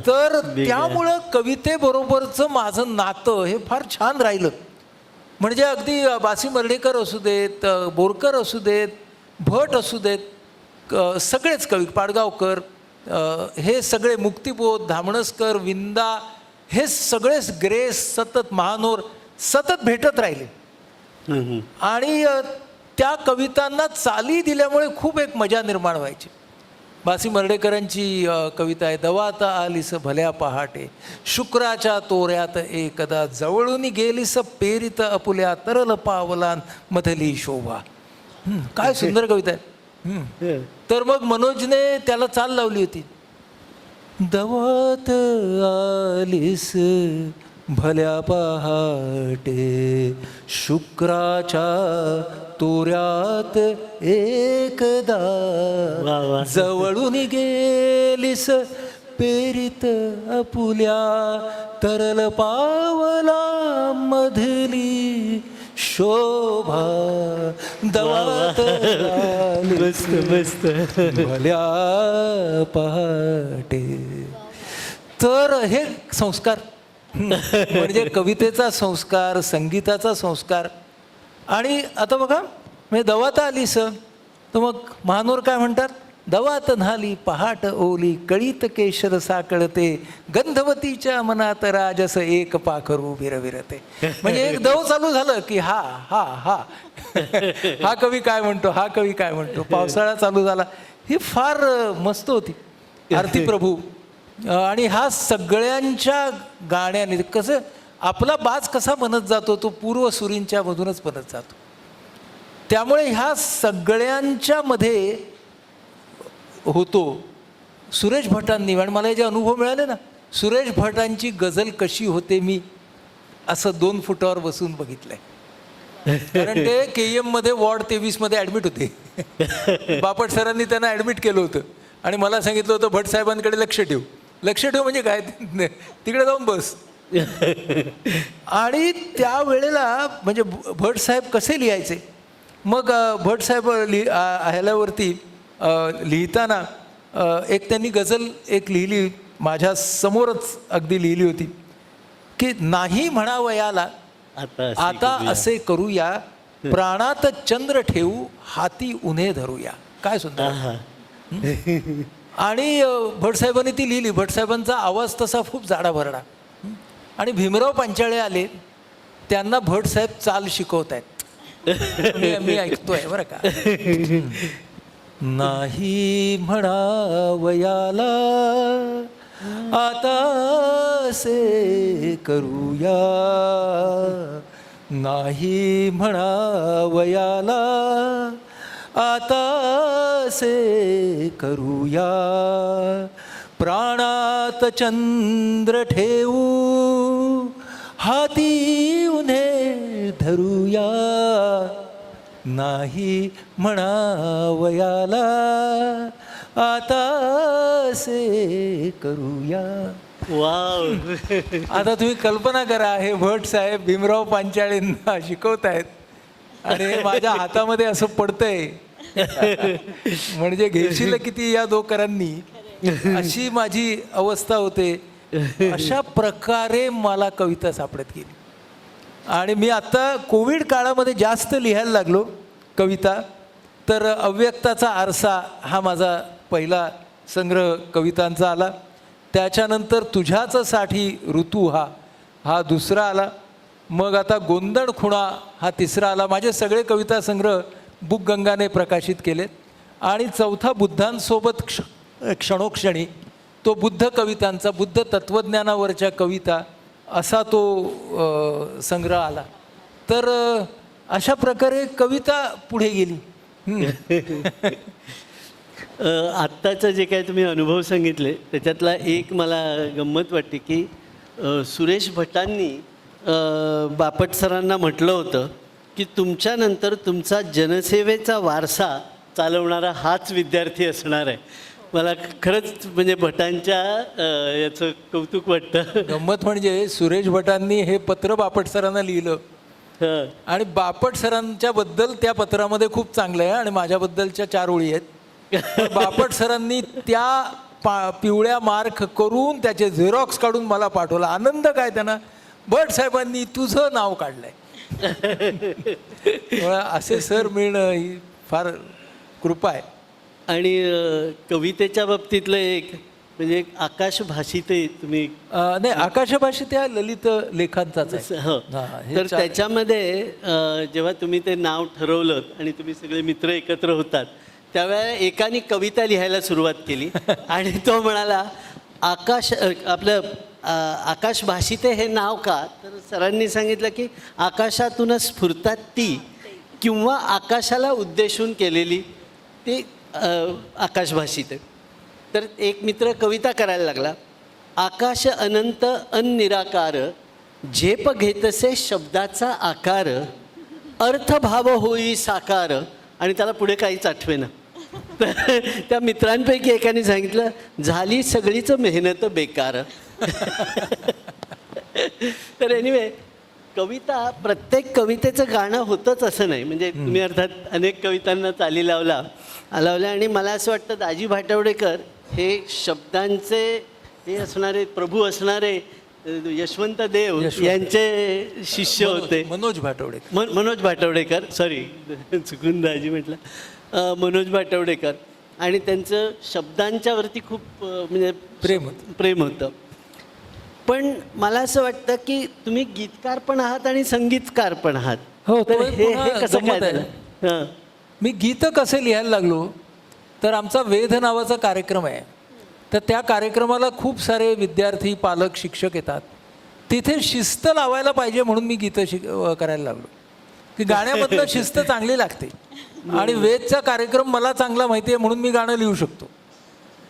तर त्यामुळं कवितेबरोबरचं माझं नातं हे फार छान राहिलं. म्हणजे अगदी बासी मर्ढेकर असू देत, बोरकर असू देत, भट असू देत, सगळेच कवी, पाडगावकर, हे सगळे, मुक्तिबोध, धामणसकर, विंदा, हे सगळेच, ग्रेस, सतत महानोर सतत भेटत राहिले. आणि त्या कवितांना चाली दिल्यामुळे खूप एक मजा निर्माण व्हायची. बासी मर्ढेकरांची कविता आहे, दवाता आलीस भल्या पहाटे, शुक्राच्या तोऱ्यात एकदा, जवळून गेलीस पेरित अपुल्या, तरल पावलां मधली शोभा. काय सुंदर कविता आहे. तर मग मनोजने त्याला चाल लावली होती, दवात आलीस भल्या पहाटे, शुक्राच्या तोऱ्यात एकदा, जवळून गेलीस पेरित अपुल्या, तरल पावला मधली शोभा, दवात आलीस भल्या पहाटे. तर हे संस्कार म्हणजे कवितेचा संस्कार, संगीताचा संस्कार. आणि आता बघा, म्हणजे दवात आलीस, तर मग महानोर काय म्हणतात, दवात न्हाली पहाट ओली, कळीत केशर साकळते, गंधवतीच्या मनात राजस एक पाखरू विरविरते. म्हणजे एक दव चालू झालं की हा हा हा हा कवी काय म्हणतो, हा कवी काय म्हणतो. पावसाळा चालू झाला, ही फार मस्त होती आरती प्रभू. आणि हा सगळ्यांच्या गाण्याने कसं आपला बाज कसा बनत जातो, तो पूर्वसुरींच्या मधूनच बनत जातो. त्यामुळे ह्या सगळ्यांच्या मध्ये होतो. सुरेश भटांनी, आणि मला जे अनुभव मिळाले ना, सुरेश भटांची गझल कशी होते मी असं 2 फुटावर बसून बघितलंय. कारण ते KM मध्ये वॉर्ड 23 मध्ये ॲडमिट होते. बापट सरांनी त्यांना ॲडमिट केलं होतं आणि मला सांगितलं होतं, भट साहेबांकडे लक्ष ठेव. लक्ष ठेव म्हणजे काय, तिकडे जाऊन बस. आणि त्यावेळेला म्हणजे भट साहेब कसे लिहायचे, मग भट साहेब ह्याल्यावरती लिहिताना एक त्यांनी गझल एक लिहिली, माझ्या समोरच अगदी लिहिली होती की, नाही म्हणावयाला आता असे करूया, प्राणात चंद्र ठेवू, हाती उन्हे धरूया. काय सुद्धा. आणि भटसाहेबांनी ती लिहिली. भटसाहेबांचा आवाज तसा खूप जाडा भरडा. आणि भीमराव पांचाळे आले, त्यांना भटसाहेब चाल शिकवत आहेत. मी ऐकतोय बरं का. नाही म्हणावयाला आता असे करूया, नाही म्हणावयाला आता असे करूया, प्राणात चंद्र ठेवू, हाती उन्हे धरूया, नाही म्हणावयाला आता असे करूया. वाव. आता तुम्ही कल्पना करा, हे भट साहेब भीमराव पांचाळेंना शिकवतायत आणि हे माझ्या हातामध्ये असं पडतंय. म्हणजे घेशील किती या दोकरांनी, अशी माझी अवस्था होते. अशा प्रकारे मला कविता सापडत गेली. आणि मी आत्ता कोविड काळामध्ये जास्त लिहायला लागलो कविता. तर अव्यक्ताचा आरसा हा माझा पहिला संग्रह कवितांचा आला. त्याच्यानंतर तुझ्याच साठी ऋतू हा दुसरा आला. मग आता गोंधळ खुणा हा तिसरा आला. माझे सगळे कविता संग्रह बुक गंगाने प्रकाशित केलेत. आणि चौथा बुद्धांसोबत क्षणोक्षणी तो बुद्ध कवितांचा, बुद्ध तत्त्वज्ञानावरच्या कविता असा तो संग्रह आला. तर अशा प्रकारे कविता पुढे गेली. आत्ताचं जे काय तुम्ही अनुभव सांगितले त्याच्यातला एक मला गंमत वाटते की सुरेश भटांनी बापट सरांना म्हटलं होतं की तुमच्यानंतर तुमचा जनसेवेचा वारसा चालवणारा हाच विद्यार्थी असणार आहे. मला खरंच म्हणजे भटांच्या याचं कौतुक वाटतं. गंमत म्हणजे सुरेश भटांनी हे पत्र बापट सरांना लिहिलं हं. आणि बापट सरांच्या बद्दल त्या पत्रामध्ये खूप चांगलं आहे आणि माझ्याबद्दलच्या 4 ओळी आहेत. पण बापट सरांनी त्या पिवळ्या मार्क करून त्याचे झेरॉक्स काढून मला पाठवला. आनंद काय त्यांना, भट साहेबांनी तुझं नाव काढलंय. असे सर मिळणं ही फार कृपा आहे. आणि कवितेच्या बाबतीतलं एक म्हणजे एक आकाश भाषित तुम्ही नाही, आकाशभाषी त्या ललित लेखांचाच आहे. हो. हे तर त्याच्यामध्ये जेव्हा तुम्ही ते नाव ठरवलं आणि तुम्ही सगळे मित्र एकत्र होतात त्यावेळेला एकाने कविता लिहायला सुरुवात केली आणि तो म्हणाला आपलं आकाश भाषित हे नाव का. तर सरांनी सांगितलं की आकाशातूनच स्फुरतात ती किंवा आकाशाला उद्देशून केलेली ती आकाश भाषित आहे. तर एक मित्र कविता करायला लागला. आकाश अनंत अनिराकार झेप घेतसे शब्दाचा आकार अर्थभाव होई साकार. आणि त्याला पुढे काहीच आठवेना. तर त्या मित्रांपैकी एकाने सांगितलं झाली सगळीच मेहनत बेकार. तर एनिवे कविता प्रत्येक कवितेचं गाणं होतंच असं नाही. म्हणजे तुम्ही अर्थात अनेक कवितांना चाली लावल्या आणि मला असं वाटतं दाजी भाटवडेकर हे शब्दांचे हे असणारे प्रभू असणारे यशवंत देव यांचे शिष्य होते. मनोज भाटवडेकर. मनोज भाटवडेकर, सॉरी चुकून दाजी म्हटलं, मनोज भाटवडेकर. आणि त्यांचं शब्दांच्यावरती खूप म्हणजे प्रेम होतं. पण मला असं वाटतं की तुम्ही गीतकार पण आहात आणि संगीतकार पण आहात. हो, तर हे कसं काय झालं? हां. मी गीतं कसे लिहायला लागलो तर आमचा वेध नावाचा कार्यक्रम आहे. तर त्या कार्यक्रमाला खूप सारे विद्यार्थी, पालक, शिक्षक येतात. तिथे शिस्त लावायला पाहिजे म्हणून मी गीतं करायला लागलो की गाण्यामधलं शिस्त चांगली लागते. आणि वेदचा कार्यक्रम मला चांगला माहिती आहे म्हणून मी गाणं लिहू शकतो.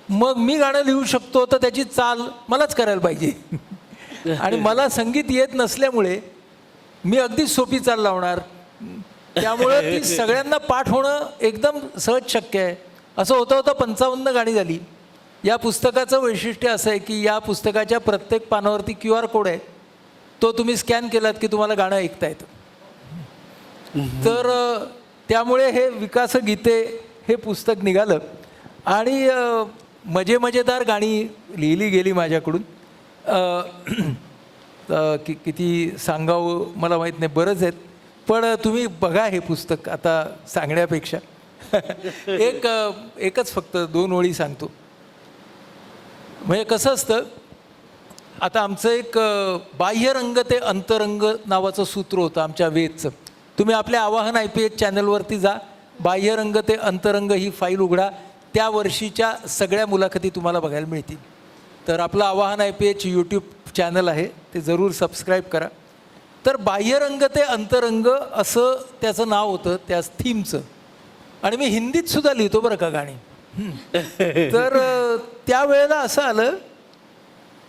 मग मी गाणं लिहू शकतो तर त्याची चाल मलाच करायला पाहिजे. आणि मला संगीत येत नसल्यामुळे मी अगदी सोपी चाल लावणार. त्यामुळे ती सगळ्यांना पाठ होणं एकदम सहज शक्य आहे. असं होता होता 55 गाणी झाली. या पुस्तकाचं वैशिष्ट्य असं आहे की या पुस्तकाच्या प्रत्येक पानावरती QR कोड आहे. तो तुम्ही स्कॅन केलात की तुम्हाला गाणं ऐकता येतं. तर त्यामुळे हे विकास गीते हे पुस्तक निघालं आणि मजेदार गाणी लिहिली गेली माझ्याकडून. किती सांगावं मला माहीत नाही, बरंच आहेत. पण तुम्ही बघा हे पुस्तक आता सांगण्यापेक्षा. एकच फक्त 2 ओळी सांगतो. म्हणजे कसं असतं, आता आमचं एक बाह्यरंग ते अंतरंग नावाचं सूत्र होतं आमच्या वेदचं. तुम्ही आपल्या आवाहन IPH चॅनलवरती जा, बाह्यरंग ते अंतरंग ही फाईल उघडा. त्या वर्षीच्या सगळ्या मुलाखती तुम्हाला बघायला मिळतील. तर आपलं आवाहन IPH यूट्यूब चॅनल आहे, ते जरूर सबस्क्राईब करा. तर बाह्यरंग ते अंतरंग असं त्याचं नाव होतं त्या थीमचं. आणि मी हिंदीत सुद्धा लिहितो बरं का गाणी. तर त्यावेळेला असं आलं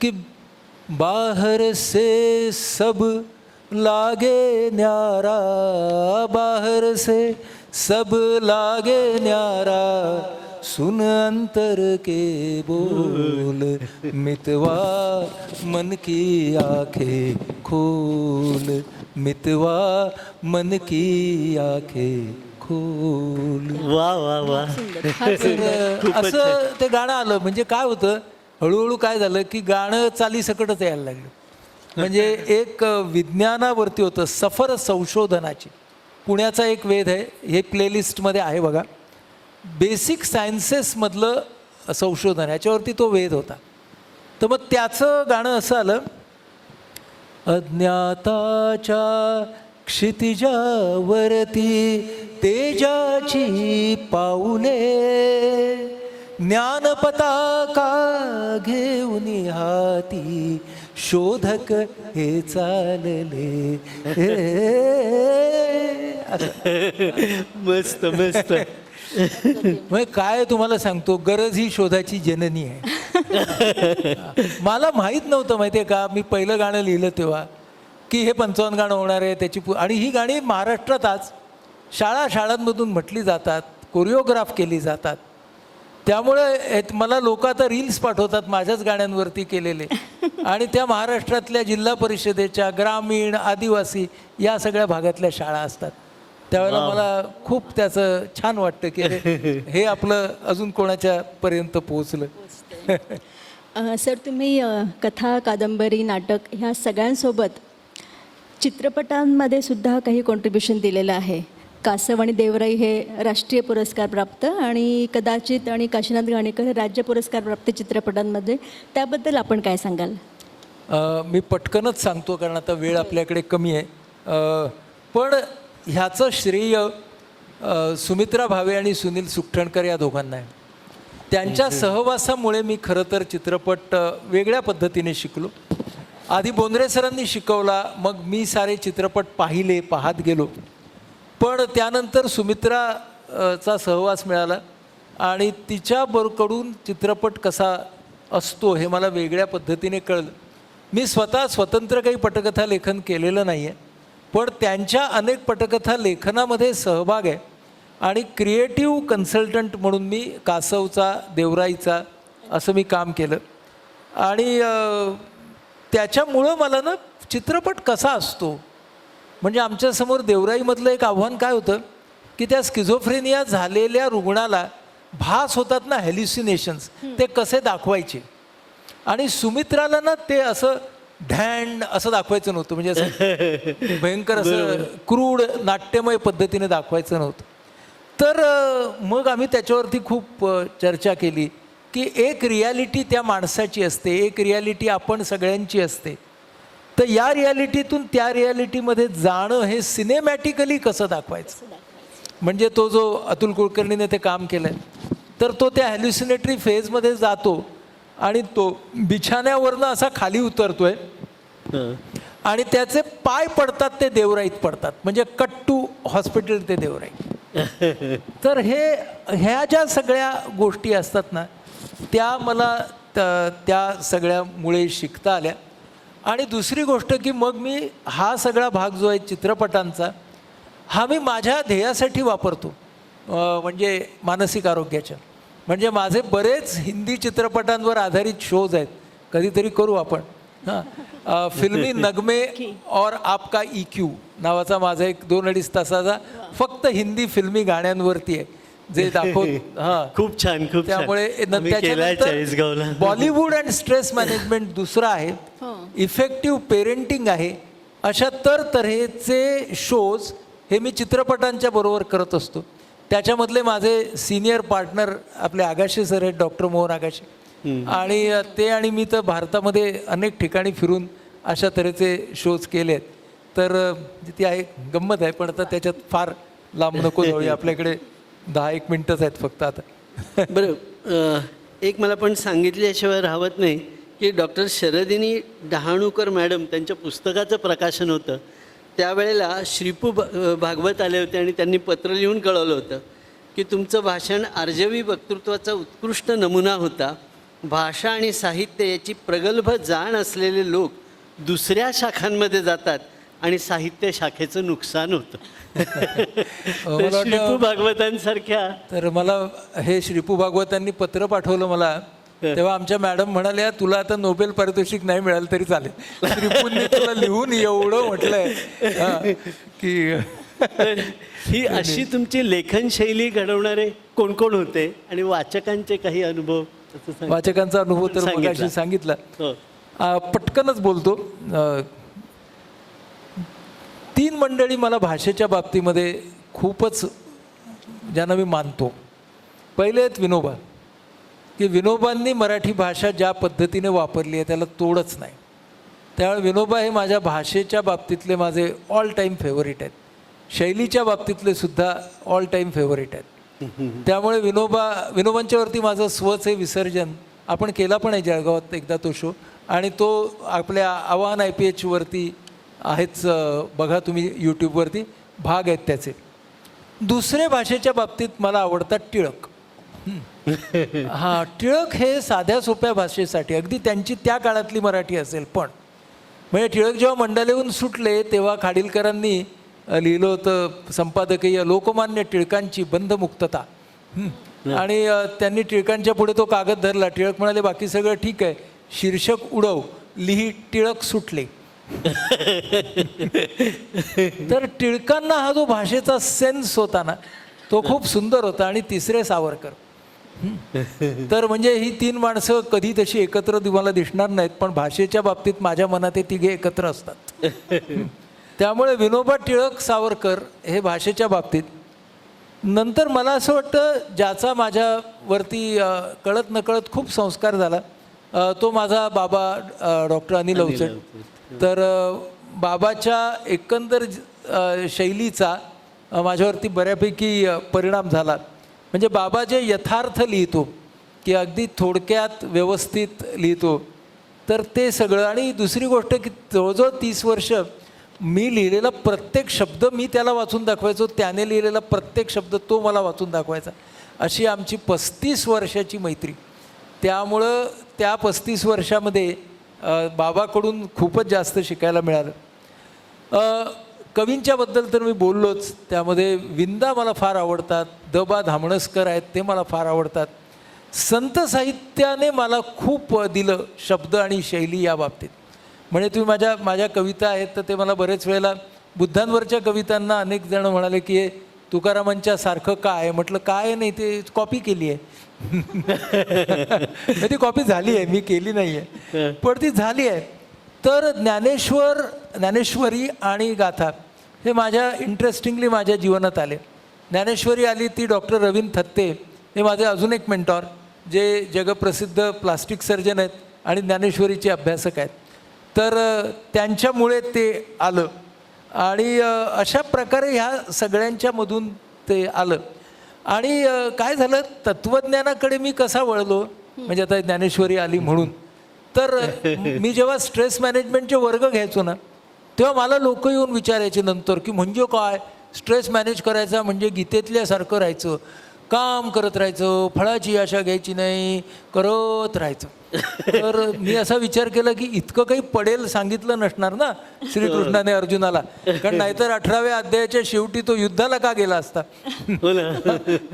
की बाहर से सब लागे न्यारा, बाहर से सब लागे न्यारा, सुन अंतर के बोल, मितवा मन की आंखें खोल, मितवा मन की आंखें खोल. वा वा वा. असं ते गाणं आलं. म्हणजे काय होतं, हळूहळू काय झालं की गाणं चालीसकटच यायला लागलं. म्हणजे एक विज्ञानावरती होतं, सफर संशोधनाची. पुण्याचा एक वेध आहे, हे प्लेलिस्टमध्ये आहे बघा, बेसिक सायन्सेसमधलं संशोधन, याच्यावरती तो वेध होता. तर मग त्याचं गाणं असं आलं, अज्ञाताच्या क्षितिजावरती तेजाची पाऊले, ज्ञानपताका घेऊन हाती शोधक हे चालले. मस्त मस्त. म्हणजे काय तुम्हाला सांगतो, गरज ही शोधाची जननी आहे. मला माहीत नव्हतं, माहिती आहे का, मी पहिलं गाणं लिहिलं तेव्हा की हे 55 गाणं होणार आहे त्याची आणि ही गाणी महाराष्ट्रात आज शाळांमधून म्हटली जातात, कोरिओग्राफ केली जातात. त्यामुळे मला लोक आता रील्स पाठवतात माझ्याच गाण्यांवरती केलेले, आणि त्या महाराष्ट्रातल्या जिल्हा परिषदेच्या, ग्रामीण, आदिवासी या सगळ्या भागातल्या शाळा असतात. त्यावेळेला मला खूप त्याचं छान वाटतं की हे आपलं अजून कोणाच्या पर्यंत पोहोचलं. सर, तुम्ही कथा, कादंबरी, नाटक ह्या सगळ्यांसोबत चित्रपटांमध्ये सुद्धा काही कॉन्ट्रीब्युशन दिलेलं आहे. कासव आणि देवराई हे राष्ट्रीय पुरस्कार प्राप्त, आणि कदाचित आणि काशीनाथ घाणेकर हे राज्य पुरस्कार प्राप्त चित्रपटांमध्ये. त्याबद्दल आपण काय सांगाल? मी पटकनच सांगतो कारण आता वेळ आपल्याकडे कमी आहे. पण ह्याचं श्रेय सुमित्रा भावे आणि सुनील सुखटणकर या दोघांना आहे. त्यांच्या सहवासामुळे मी खरं तर चित्रपट वेगळ्या पद्धतीने शिकलो. आधी बोंद्रे सरांनी शिकवला, मग मी सारे चित्रपट पाहत गेलो. पण त्यानंतर सुमित्राचा सहवास मिळाला आणि तिच्याकडून चित्रपट कसा असतो हे मला वेगळ्या पद्धतीने कळलं. मी स्वतः स्वतंत्र काही पटकथा लेखन केलेलं नाही आहे, पण त्यांच्या अनेक पटकथा लेखनामध्ये सहभाग आहे. आणि क्रिएटिव्ह कन्सल्टंट म्हणून मी कासवचा, देवराईचा असं मी काम केलं. आणि त्याच्यामुळं मला ना चित्रपट कसा असतो, म्हणजे आमच्यासमोर देवराईमधलं एक आव्हान काय होतं की त्या स्किझोफ्रेनिया झालेल्या रुग्णाला भास होतात ना, हॅल्युसिनेशन्स, ते कसे दाखवायचे. आणि सुमित्राला ना ते असं ढॅन असं दाखवायचं नव्हतं, म्हणजे असं भयंकर असं क्रूड नाट्यमय पद्धतीने दाखवायचं नव्हतं. तर मग आम्ही त्याच्यावरती खूप चर्चा केली की एक रियालिटी त्या माणसाची असते, एक रियालिटी आपण सगळ्यांची असते. तर या रियालिटीतून त्या रियालिटीमध्ये जाणं हे सिनेमॅटिकली कसं दाखवायचं, म्हणजे तो जो अतुल कुलकर्णीने ते काम केलं आहे, तर तो त्या हॅल्युसिनेटरी फेजमध्ये जातो आणि तो बिछाण्यावरनं असा खाली उतरतोय आणि त्याचे पाय पडतात ते देवराईत पडतात, म्हणजे कट टू हॉस्पिटल ते देवराई. तर ह्या ज्या सगळ्या गोष्टी असतात ना, त्या मला त्या सगळ्यामुळे शिकता आल्या. आणि दुसरी गोष्ट की मग मी हा सगळा भाग जो आहे चित्रपटांचा, हा मी माझ्या ध्येयासाठी वापरतो, म्हणजे मानसिक आरोग्याच्या. म्हणजे माझे बरेच हिंदी चित्रपटांवर आधारित शोज आहेत, कधीतरी करू आपण. हां, फिल्मी नगमे और आपका EQ नावाचा माझा एक 2-2.5 तासाचा फक्त हिंदी फिल्मी गाण्यांवरती आहे, जे दाखवत. हां, खूप छान, खूप. त्यामुळे त्याच्यानंतर बॉलिवूड अँड स्ट्रेस मॅनेजमेंट दुसरं आहे, इफेक्टिव्ह पेरेंटिंग आहे. अशा तऱ्हेचे शोज हे मी चित्रपटांच्या बरोबर करत असतो. त्याच्यामधले माझे सिनियर पार्टनर आपले आगाशे सर आहेत, डॉक्टर मोहन आगाशे, आणि ते आणि मी तर भारतामध्ये अनेक ठिकाणी फिरून अशा तऱ्हेचे शोज केले आहेत. तर ती आहे गंमत आहे, पण आता त्याच्यात फार लांब नको जाऊया, आपल्याकडे 10-1 मिनटंच आहेत फक्त आता. बरं, एक मला पण सांगितल्याशिवाय राहत नाही की डॉक्टर शरदिनी डहाणूकर मॅडम त्यांच्या पुस्तकाचं प्रकाशन होतं, त्यावेळेला श्रीपू भागवत आले होते आणि त्यांनी पत्र लिहून कळवलं होतं की तुमचं भाषण आर्जवी वक्तृत्वाचा उत्कृष्ट नमुना होता. भाषा आणि साहित्य याची प्रगल्भ जाण असलेले लोक दुसऱ्या शाखांमध्ये जातात आणि साहित्य शाखेचं नुकसान होतं. श्रीपू भागवतांसारख्या. तर मला हे श्रीपू भागवतांनी पत्र पाठवलं मला, तेव्हा आमच्या मॅडम म्हणाल्या, तुला आता नोबेल पारितोषिक नाही मिळालं तरी चालेल, श्रीपूंनी तुला लिहून एवढं म्हटलंय की. ही अशी तुमची लेखनशैली घडवणारे कोण कोण होते आणि वाचकांचे काही अनुभव? वाचकांचा अनुभव तर मगाशी सांगितला. पटकनच बोलतो. 3 मंडळी मला भाषेच्या बाबतीमध्ये खूपच ज्यांना मी मानतो. पहिले आहेत विनोबा, की विनोबांनी मराठी भाषा ज्या पद्धतीने वापरली आहे त्याला तोडच नाही. त्यामुळे विनोबा हे माझ्या भाषेच्या बाबतीतले माझे ऑल टाईम फेवरेट आहेत. शैलीच्या बाबतीतले सुद्धा ऑल टाईम फेवरेट आहेत. त्यामुळे विनोबांच्यावरती माझं स्वचे विसर्जन आपण केला पण आहे जळगावात एकदा तो शो, आणि तो आपल्या आवाहन IPH वरती आहेच, बघा तुम्ही यूट्यूबवरती भाग आहेत त्याचे. दुसऱ्या भाषेच्या बाबतीत मला आवडतात टिळक. हां, टिळक हे साध्या सोप्या भाषेसाठी, अगदी त्यांची त्या काळातली मराठी असेल पण, म्हणजे टिळक जेव्हा मंडालेहून सुटले तेव्हा खाडीलकरांनी लिहिलं होतं संपादकीय लोकमान्य टिळकांची बंधमुक्तता. आणि त्यांनी टिळकांच्या पुढे तो कागद धरला. टिळक म्हणाले बाकी सगळं ठीक आहे, शीर्षक उडव, लिही टिळक सुटले. तर टिळकांना हा जो भाषेचा सेन्स होता ना तो खूप सुंदर होता. आणि तिसरे सावरकर. तर म्हणजे ही 3 माणसं कधी तशी एकत्र तुम्हाला दिसणार नाहीत, पण भाषेच्या बाबतीत माझ्या मनात हे तिघे एकत्र असतात. त्यामुळे विनोबा, टिळक, सावरकर हे भाषेच्या बाबतीत. नंतर मला असं वाटतं ज्याचा माझ्यावरती कळत नकळत खूप संस्कार झाला तो माझा बाबा डॉक्टर अनिल अवचट. तर बाबाच्या एकंदर शैलीचा माझ्यावरती बऱ्यापैकी परिणाम झाला. म्हणजे बाबा जे यथार्थ लिहितो, की अगदी थोडक्यात व्यवस्थित लिहितो, तर ते सगळं. आणि दुसरी गोष्ट की जवळजवळ 30 वर्ष मी लिहिलेला प्रत्येक शब्द मी त्याला वाचून दाखवायचो, त्याने लिहिलेला प्रत्येक शब्द तो मला वाचून दाखवायचा. अशी आमची 35 वर्षाची मैत्री. त्यामुळं त्या 35 वर्षामध्ये बाबाकडून खूपच जास्त शिकायला मिळालं. कवींच्याबद्दल तर मी बोललोच. त्यामध्ये विंदा मला फार आवडतात, द बा धामणसकर आहेत ते मला फार आवडतात. संत साहित्याने मला खूप दिलं शब्द आणि शैली या बाबतीत. म्हणजे तुम्ही माझ्या कविता आहेत तर ते मला बरेच वेळेला बुद्धांवरच्या कवितांना अनेक जण म्हणाले की हे तुकारामांच्या सारखं काय. म्हटलं काय नाही, ते कॉपी केली आहे. ती कॉपी झाली आहे, मी केली नाही आहे, पण ती झाली आहे. तर ज्ञानेश्वरी आणि गाथा हे इंटरेस्टिंगली माझ्या जीवनात आले. ज्ञानेश्वरी आली ती डॉक्टर रवींद्र थत्ते हे माझे अजून एक मेंटॉर, जे जगप्रसिद्ध प्लास्टिक सर्जन आहेत आणि ज्ञानेश्वरीचे अभ्यासक आहेत. तर त्यांच्यामुळे ते आलं. आणि अशा प्रकारे ह्या सगळ्यांच्यामधून ते आलं. आणि काय झालं, तत्त्वज्ञानाकडे मी कसा वळलो, म्हणजे आता ज्ञानेश्वरी आली म्हणून. तर मी जेव्हा स्ट्रेस मॅनेजमेंटचे वर्ग घ्यायचो ना तेव्हा मला लोक येऊन विचारायचे नंतर की म्हणजे काय स्ट्रेस मॅनेज करायचा, म्हणजे गीतेतल्यासारखं राहायचं, काम करत राहायचं, फळाची आशा घ्यायची नाही, करत राहायचं. तर मी असा विचार केला की इतकं काही पडेल सांगितलं नसणार ना श्रीकृष्णाने अर्जुनाला, कारण नाहीतर 18व्या अध्यायाच्या शेवटी तो युद्धाला का गेला असता.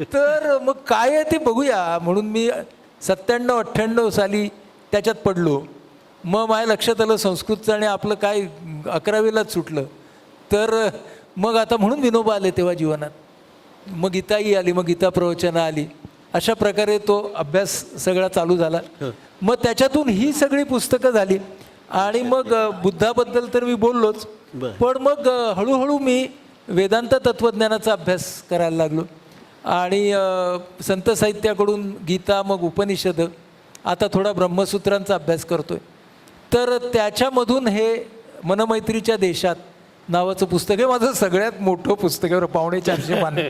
तर मग काय आहे ते बघूया म्हणून मी 97-98 साली त्याच्यात पडलो. मग माझ्या लक्षात आलं संस्कृतचं आणि आपलं काय 11वीलाच सुटलं. तर मग आता म्हणून विनोबा आले तेव्हा जीवनात. मग गीताई आली, मग गीता प्रवचनं आली. अशा प्रकारे तो अभ्यास सगळा चालू झाला. मग त्याच्यातून ही सगळी पुस्तकं झाली. आणि मग बुद्धाबद्दल तर मी बोललोच, पण मग हळूहळू मी वेदांत तत्त्वज्ञानाचा अभ्यास करायला लागलो. आणि संत साहित्याकडून गीता, मग उपनिषद, आता थोडा ब्रह्मसूत्रांचा अभ्यास करतोय. तर त्याच्यामधून हे मनमैत्रीच्या देशात नावाचं पुस्तक आहे माझं सगळ्यात मोठं पुस्तक आहे, 450 पाने.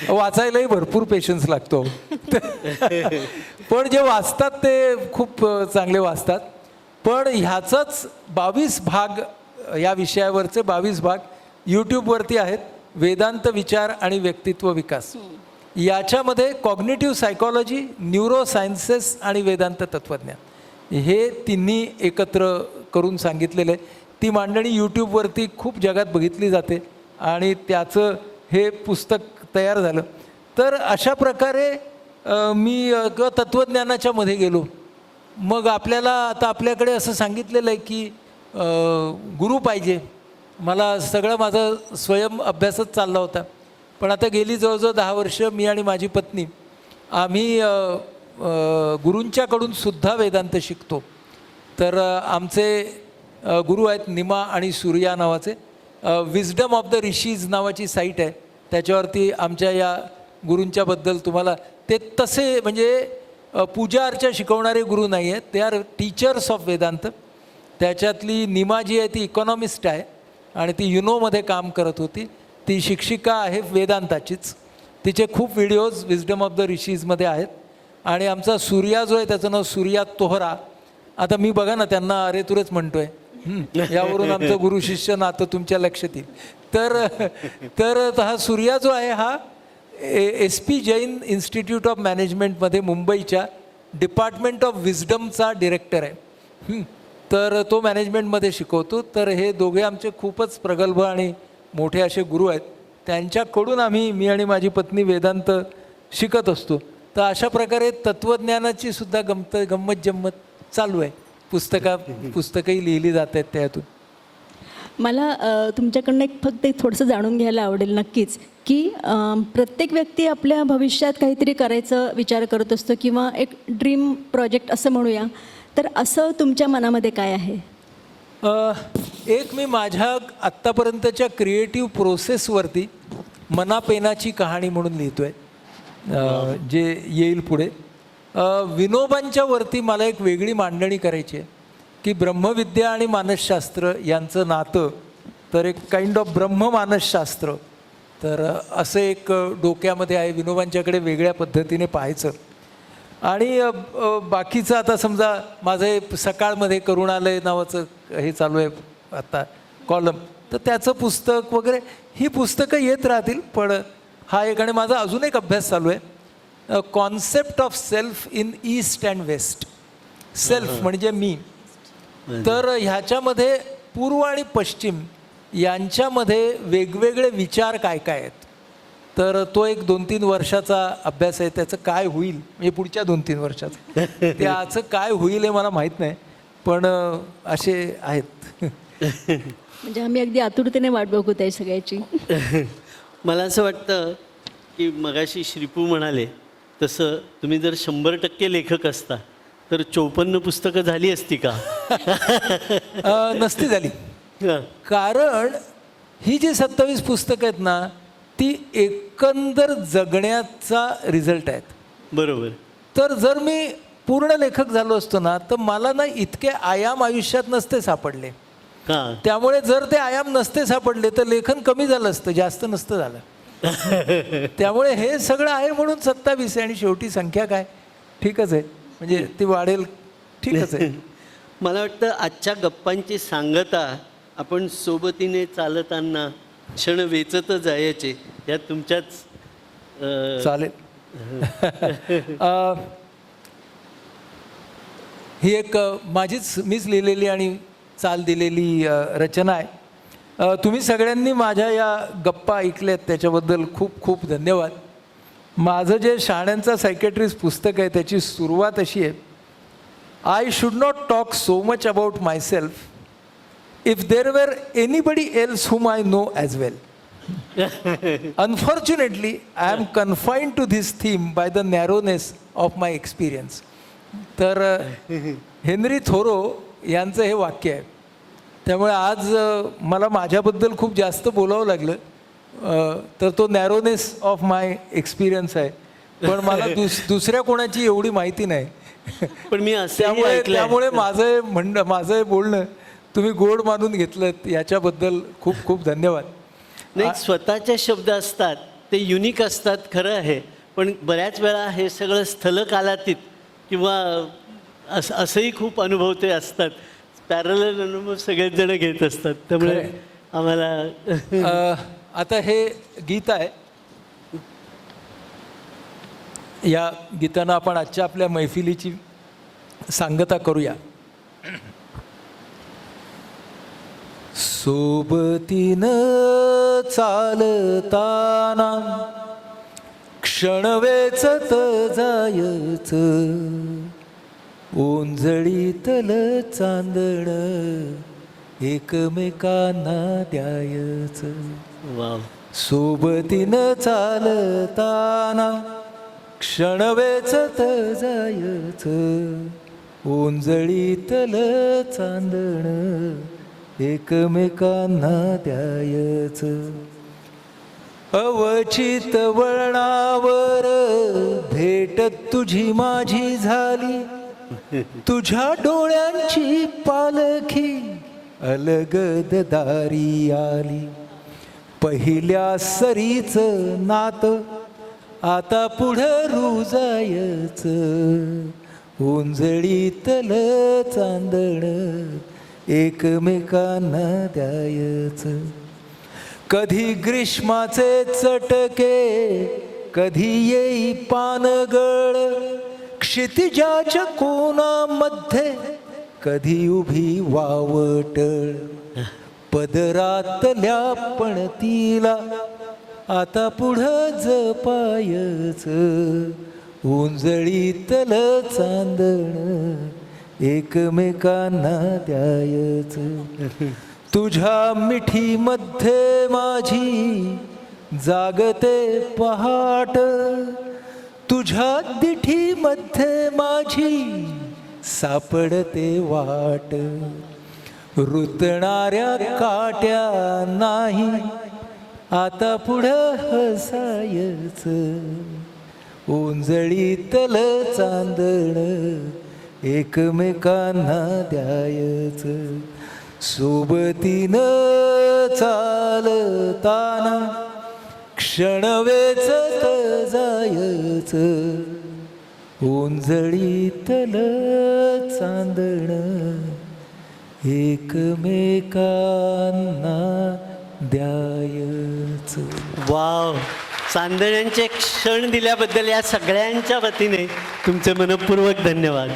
वाचायलाही भरपूर पेशन्स लागतो. पण जे वाचतात ते खूप चांगले वाचतात. पण ह्याचाच 22 भाग, या विषयावरचे 22 भाग यूट्यूबवरती आहेत. वेदांत विचार आणि व्यक्तित्व विकास, याच्यामध्ये कॉग्निटिव्ह सायकॉलॉजी, न्यूरो सायन्सेस आणि वेदांत तत्त्वज्ञान हे तिन्ही एकत्र करून सांगितलेलं आहे. ती मांडणी यूट्यूबवरती खूप जगात बघितली जाते आणि त्याचं हे पुस्तक तयार झालं. तर अशा प्रकारे मी तत्त्वज्ञानाच्या मध्ये गेलो. मग आता आपल्याकडे असं सांगितलेलं आहे की गुरु पाहिजे. मला सगळं माझा स्वयं अभ्यासच चालला होता. पण आता गेली जवळजवळ 10 वर्ष मी आणि माझी पत्नी आम्ही गुरूंच्याकडून सुद्धा वेदांत शिकतो. तर आमचे गुरु आहेत निमा आणि सूर्या नावाचे. विजडम ऑफ द ऋषीज नावाची साईट आहे, त्याच्यावरती आमच्या या गुरूंच्याबद्दल तुम्हाला ते तसे म्हणजे पूजा अर्चा शिकवणारे गुरु नाही आहेत, they are teachers of Vedanta. त्याच्यातली निमा जी आहे ती इकॉनॉमिस्ट आहे आणि ती युनोमध्ये काम करत होती. ती शिक्षिका आहे वेदांताचीच. तिचे खूप व्हिडिओज विजडम ऑफ द ऋषीजमध्ये आहेत. आणि आमचा सूर्या जो आहे त्याचं नाव सूर्या तोहरा. आता मी बघा ना त्यांना अरे तुरेच म्हणतोय, यावरून आमचं गुरु शिष्य नातं तुमच्या लक्षात येईल. तर हा सूर्या जो आहे हा SP जैन इन्स्टिट्यूट ऑफ मॅनेजमेंटमध्ये मुंबईच्या डिपार्टमेंट ऑफ विजडमचा डिरेक्टर आहे. तर तो मॅनेजमेंटमध्ये शिकवतो. तर हे दोघे आमचे खूपच प्रगल्भ आणि मोठे असे गुरु आहेत. त्यांच्याकडून मी आणि माझी पत्नी वेदांत शिकत असतो. तर अशा प्रकारे तत्त्वज्ञानाची सुद्धा गंमत जम्मत चालू आहे. पुस्तकंही लिहिली जात आहेत त्यातून. मला तुमच्याकडनं फक्त एक थोडंसं जाणून घ्यायला आवडेल नक्कीच की प्रत्येक व्यक्ती आपल्या भविष्यात काहीतरी करायचं विचार करत असतो किंवा एक ड्रीम प्रोजेक्ट असं म्हणूया. तर असं तुमच्या मनामध्ये काय आहे? एक मी माझ्या आत्तापर्यंतच्या क्रिएटिव्ह प्रोसेसवरती मनापेनाची कहाणी म्हणून लिहितो आहे, जे येईल पुढे. विनोबांच्या वरती मला एक वेगळी मांडणी करायची आहे की ब्रह्मविद्या आणि मानसशास्त्र यांचं नातं, तर एक काइंड ऑफ ब्रह्ममानसशास्त्र, तर असं एक डोक्यामध्ये आहे. विनोबांच्याकडे वेगळ्या पद्धतीने पाहायचं. आणि बाकीचं आता समजा माझं हे सकाळमध्ये करुणालय नावाचं हे चालू आहे आता कॉलम, तर त्याचं पुस्तक वगैरे ही पुस्तकं येत राहतील. पण हा एक आणि माझा अजून एक अभ्यास चालू आहे, concept of self in east and west. Self म्हणजे मी. तर ह्याच्यामध्ये पूर्व आणि पश्चिम यांच्यामध्ये वेगवेगळे विचार काय काय आहेत. तर तो एक 2-3 वर्षाचा अभ्यास आहे. त्याचं काय होईल म्हणजे पुढच्या 2-3 वर्षाचं त्याचं काय होईल हे मला माहीत नाही, पण असे आहेत. म्हणजे आम्ही अगदी आतुरतेने वाट बघू त्या सगळ्याची. मला असं वाटतं की मगाशी श्रीपू म्हणाले तसं तुम्ही जर 100% लेखक असता तर 54 पुस्तकं झाली असती का? नसती झाली. कारण ही जी 27 पुस्तकं आहेत ना ती एकंदर जगण्याचा रिझल्ट आहेत. बरोबर. तर जर मी पूर्ण लेखक झालो असतो ना तर मला ना इतके आयाम आयुष्यात नसते सापडले. त्यामुळे जर ते आयाम नसते सापडले तर लेखन कमी झालं असतं, जास्त नसतं झालं. त्यामुळे हे सगळं आहे म्हणून 27 आहे. आणि शेवटी संख्या काय ठीकच आहे, म्हणजे ती वाढेल ठीकच आहे. मला वाटतं आजच्या गप्पांची सांगता आपण सोबतीने चालताना क्षण वेचत जायचे या तुमच्याच चालेल. ही एक मीच लिहिलेली आणि चाल दिलेली रचना आहे. तुम्ही सगळ्यांनी माझ्या या गप्पा ऐकल्यात त्याच्याबद्दल खूप खूप धन्यवाद. माझं जे शहाण्यांचा सायकेट्रिस्ट पुस्तक आहे त्याची सुरुवात अशी आहे, I should not talk so much about my self if there were anybody else whom I know as well. Unfortunately, I am confined to this theme by the narrowness of my experience. तर Henry थोरो यांचं हे वाक्य आहे. त्यामुळे आज मला माझ्याबद्दल खूप जास्त बोलावं लागलं, तर तो नॅरोनेस ऑफ माय एक्सपिरियन्स आहे. पण मला दुसऱ्या कोणाची एवढी माहिती नाही. पण मी त्यामुळे माझं बोलणं तुम्ही गोड मानून घेतलं याच्याबद्दल खूप खूप धन्यवाद. नाही, स्वतःचे शब्द असतात ते युनिक असतात खरं आहे, पण बऱ्याच वेळा हे सगळं स्थलकालातीत किंवा असंही खूप अनुभव ते असतात. पॅरलल अनुभव सगळेच जण घेत असतात. त्यामुळे आम्हाला आता हे गीत आहे, या गीतानं आपण आजच्या आपल्या मैफिलीची सांगता करूया. सोबतीनं चालताना क्षण वेचत जायचं, ओंजळीतल चांदण एकमेकांना द्यायचं. वाव. सोबतीनं चालताना क्षण वेचत जायचं, ओंजळीतल चांदण एकमेकांना द्यायच. अवचित वळणावर भेट तुझी माझी झाली, तुझ्या डोळ्यांची पालखी अलगद दारी आली. पहिल्या सरीच नात आता पुढं रुजायच. ओंजळीतल चांदण एकमेकांना द्यायच. कधी ग्रीष्माचे चटके, कधी येई पानगळ, क्षितिजाच्या कोणामध्ये कधी उभी वावटळ. पदरातल्या पणतीला आता पुढं जपायच. ओंजळीतल चांदण एकमेकांना द्यायच. तुझ्या मिठीमध्ये माझी जागते पहाट, तुझ्या दिठीमध्ये माझी सापडते वाट. रुतणाऱ्या काट्या नाही आता पुढं हसायच. ओंजळीतल चांदण एकमेकांना द्यायच. सोबतीनं चालताना क्षण वेचत जायच. ओंजळीतल चांदण एकमेकांना द्यायच. वाव, चांदण्यांचे क्षण दिल्याबद्दल या सगळ्यांच्या वतीने तुमचे मनपूर्वक धन्यवाद.